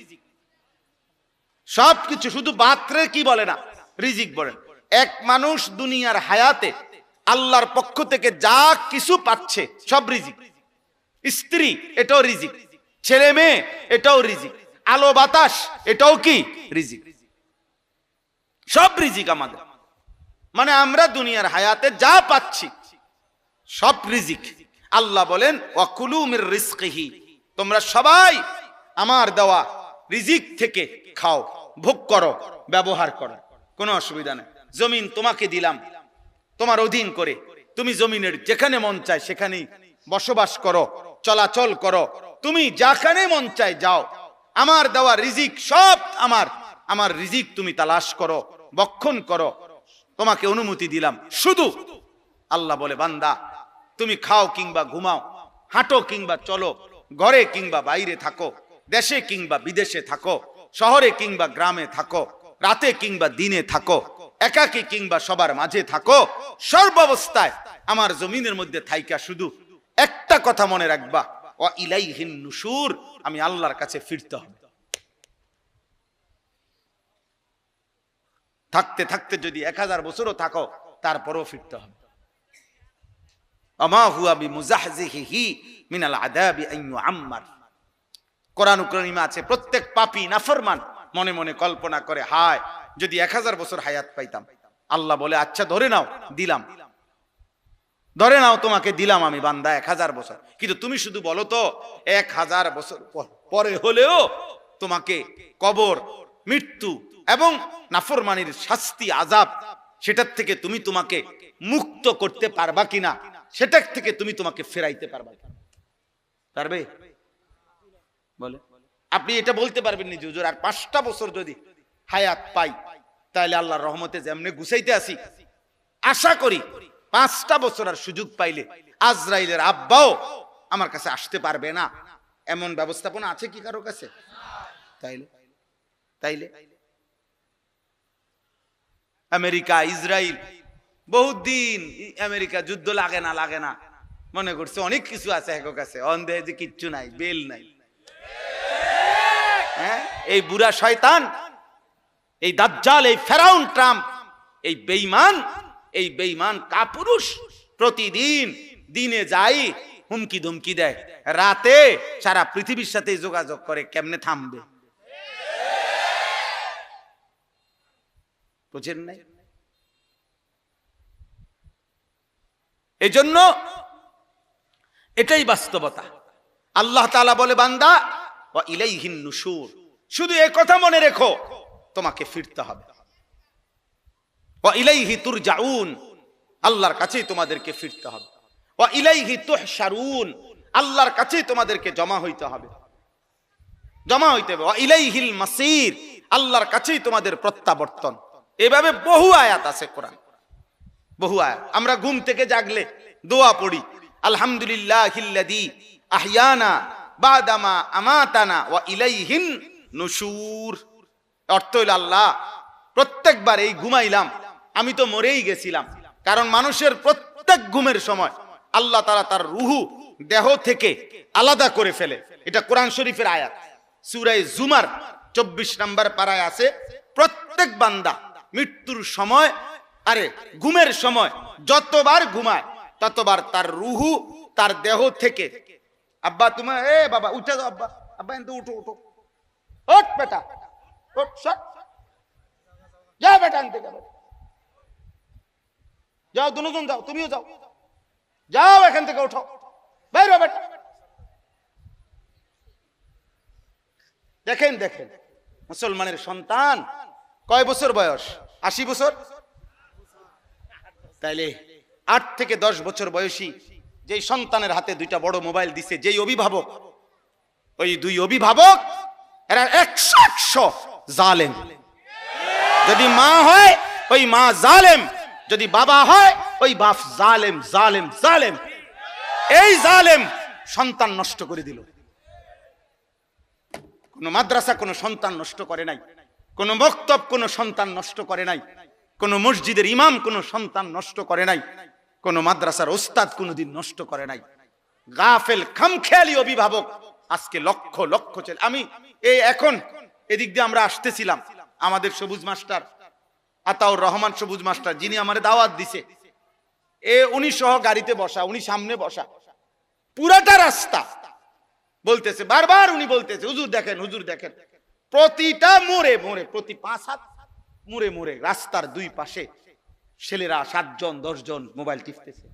সবকিছু, শুধু বাত্রে কি বলে না, রিজিক বলেন। এক মানুষ দুনিয়ার হায়াতে আল্লাহর পক্ষ থেকে যা কিছু পাচ্ছে সব রিজিক। স্ত্রী এটাও রিজিক, ছেলে মেয়ে এটাও রিজিক, আলো বাতাস এটাও কি রিজিক। সব রিজিক আমাদের, মানে আমরা দুনিয়ার হায়াতে যা পাচ্ছি সব রিজিক। আল্লাহ বলেন ওয়াকুলু মির রিজকিহি, তোমরা সবাই আমার দেওয়া রিজিক থেকে খাও, ভোগ করো, ব্যবহার করো, কোনো অসুবিধা নেই। জমিন তোমাকে দিলাম তোমার অধীন করে, তুমি জমিনের যেখানে মন চায় সেখানেই বসবাস করো, চলাচল করো, তুমি যেখানে মন চায় যাও। আমার দেওয়া রিজিক সব আমার রিজিক তুমি তালাশ করো, বক্ষণ করো, তোমাকে অনুমতি দিলাম। শুধু আল্লাহ বলে বান্দা তুমি খাও কিংবা ঘুমাও, হাঁটো কিংবা চলো, ঘরে কিংবা বাইরে থাকো, দেশে কিংবা বিদেশে থাকো, শহরে কিংবা গ্রামে থাকো, রাতে কিংবা দিনে থাকো, একাকী কিংবা সবার মাঝে থাকো, সর্বাবস্থায় আমার জমিনের মধ্যে থাইকা শুধু একটা কথা মনে রাখবা, ওয়া ইলাইহিন নুশুর, আমি আল্লাহর কাছে ফিরতে হবে। থাকতে থাকতে যদি 1000 বছরও থাকো তারপরও ফিরতে হবে। আমা হুয়া বিমুজাহজিহি মিনাল আযাবি আন ইউআম্মার। কোরআন কারীমে আছে প্রত্যেক পাপী নাফরমান মনে মনে কল্পনা করে, হায় যদি 1000 বছর হায়াত পাইতাম। আল্লাহ বলে আচ্ছা ধরে নাও, দিলাম, ধরে নাও তোমাকে দিলাম আমি বান্দা 1000 বছর, কিন্তু তুমি শুধু বলো তো 1000 বছর পরে হলেও তোমাকে কবর, মৃত্যু এবং নাফরমানির শাস্তি আযাব সেটার থেকে তুমি তোমাকে মুক্ত করতে পারবা কিনা, সেটার থেকে তুমি তোমাকে ফেরাইতে পারবা কিনা? পারবে? বলে আপনি এটা বলতে পারবেন নি যে হুজুর আর 5টা বছর যদি হায়াত পাই তাহলে আল্লাহর রহমতে যেমনে গুছাইতে আসি, আশা করি 5টা বছর আর সুযোগ পাইলে আজরাইলের আব্বাও আমার কাছে আসতে পারবে না, এমন ব্যবস্থাপনা আছে কি কারো কাছে? তাইলে তাইলে আমেরিকা, ইসরায়েল বহুদিন আমেরিকা যুদ্ধ লাগে না মনে করছে অনেক কিছু আছে এক কাছে, অন্ধে যে কিচ্ছু নাই, বেল নাই। হ্যাঁ, এই বুড়া শয়তান, এই দাজ্জাল, এই ফেরাউন ট্রাম্প, এই বেঈমান কাপুরুষ প্রতিদিন দিনে যাই হুমকি ধমকি দেয়, রাতে সারা পৃথিবীর সাথে যোগাযোগ করে, কেমনে থামবে? বুঝেন নাই? এজন্য এটাই বাস্তবতা। আল্লাহ তাআলা বলে বান্দা ওয়া ইলাইহিন নুশুর, শুধু এই কথা মনে রেখো তোমাকে ফিরতে হবে। ওয়া ইলাইহি তুরজাউন, আল্লাহর কাছেই তোমাদেরকে ফিরতে হবে। ওয়া ইলাইহি তুহশারুন, আল্লাহর কাছেই তোমাদেরকে জমা হইতে হবে, জমা হইতে হবে। ওয়া ইলাইহিল মাসির, আল্লাহর কাছেই তোমাদের প্রত্যাবর্তন। এভাবে বহু আয়াত আছে কোরআন, বহু আয়াত। আমরা ঘুম থেকে জাগলে দোয়া পড়ি, আলহামদুলিল্লাহিল্লাযী আহইয়ানা বাদামা আমাতানা ওয়া ইলাইহিন নুশুর। অর্থ হইল আল্লাহ প্রত্যেকবার এই ঘুমাইলাম আমি তো মরেই গেছিলাম, কারণ মানুষের প্রত্যেক ঘুমের সময় আল্লাহ তাআলা তার রুহু দেহ থেকে আলাদা করে ফেলে। এটা কোরআন শরীফের আয়াত, সূরা জুমার 24 নম্বর পারায় আছে, প্রত্যেক বান্দা মৃত্যুর সময়, আরে ঘুমের সময় যতবার ঘুমায় ততবার তার রুহু তার দেহ থেকে, আব্বা তুমি বাবা উঠে যাও, আব্বা আব্বা এনতে উঠো উঠো, ওঠ বেটা ওঠ, যাও বেটা আনতে যাও, যাও দুজন যাও, তুমিও যাও, যাও এখান থেকে উঠো, বাইর হও বেটা। দেখেন দেখেন মুসলমানের সন্তান কয় বছর বয়স? 80 বছর। তাইলে 8 থেকে 10 বছর বয়সী যেই সন্তানের হাতে 2টা বড় মোবাইল দিছে যেই অভিভাবক, ওই 2 অভিভাবক এরা 100 জালেম। যদি মা হয় ওই মা জালেম, যদি বাবা হয় ওই বাপ জালেম জালেম জালেম। এই জালেম সন্তান নষ্ট করে দিল। কোন মাদ্রাসা কোন সন্তান নষ্ট করে নাই, কোন মক্তব কোন সন্তান নষ্ট করে নাই, কোন মসজিদের ইমাম কোন সন্তান নষ্ট করে নাই, কোন মাদ্রাসার ওস্তাদ কোনদিন নষ্ট করে নাই। গাফেল খামখেয়ালি অভিভাবক আজকে লক্ষ লক্ষ ছেলে। আমি এই এখন এদিক দিয়ে আমরা আসতেছিলাম, আমাদের সবুজ মাস্টার আতাউর রহমান সবুজ মাস্টার, যিনি আমারে দাওয়াত দিছে, উনি সহ গাড়িতে বসা, উনি সামনে বসা, পুরাটা রাস্তা বলতেছে, বারবার উনি বলতেছে হুজুর দেখেন, হুজুর দেখেন, প্রতিটা মোড়ে মোড়ে, প্রতি 5 হাত মোড়ে মোড়ে রাস্তার 2 পাশে ছেলেরা 7 জন 10 জন মোবাইল টিপতেছে।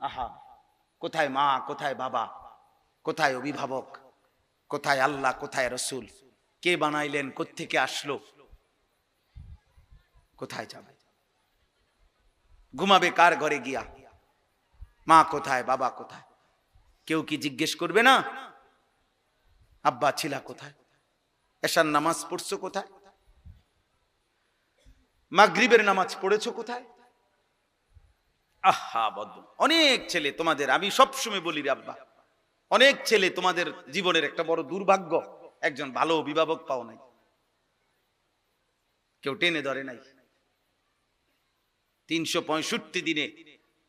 আহা, কোথায় মা, কোথায় বাবা, কোথায় অভিভাবক, কোথায় আল্লাহ, কোথায় রসুল? কে বানাইলেন, কোত্থেকে আসলো, কোথায় যাবে? ঘুমাবে কার ঘরে গিয়া? মা কোথায়, বাবা কোথায়? কেউ কি জিজ্ঞেস করবে না আব্বা ছিলা কোথায়? এশার নামাজ পড়ছো কোথায়? মাগরিবের নামাজ পড়েছো কোথায়? আহা বদ্ধ অনেক ছেলে তোমাদের, আমি সবসময় বলি রে আব্বা, অনেক ছেলে তোমাদের জীবনের একটা বড় দুর্ভাগ্য, একজন ভালো অভিভাবক পাও নাই, কেউ টেনে ধরে নাই। 365 দিনে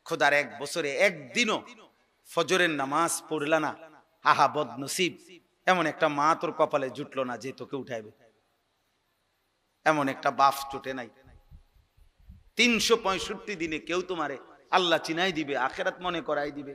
খোদার 1 বছরে একদিনও ফজরের নামাজ পড়লা না, আহা বদনসিব। এমন একটা মা তোর কপালে জুটলো না যে তোকে উঠাইবে, এমন একটা বাপ জুটে নাই। 365 দিনে কেউ তোমারে আল্লাহ চিনাই দিবে, আখেরাত মনে করাই দিবে।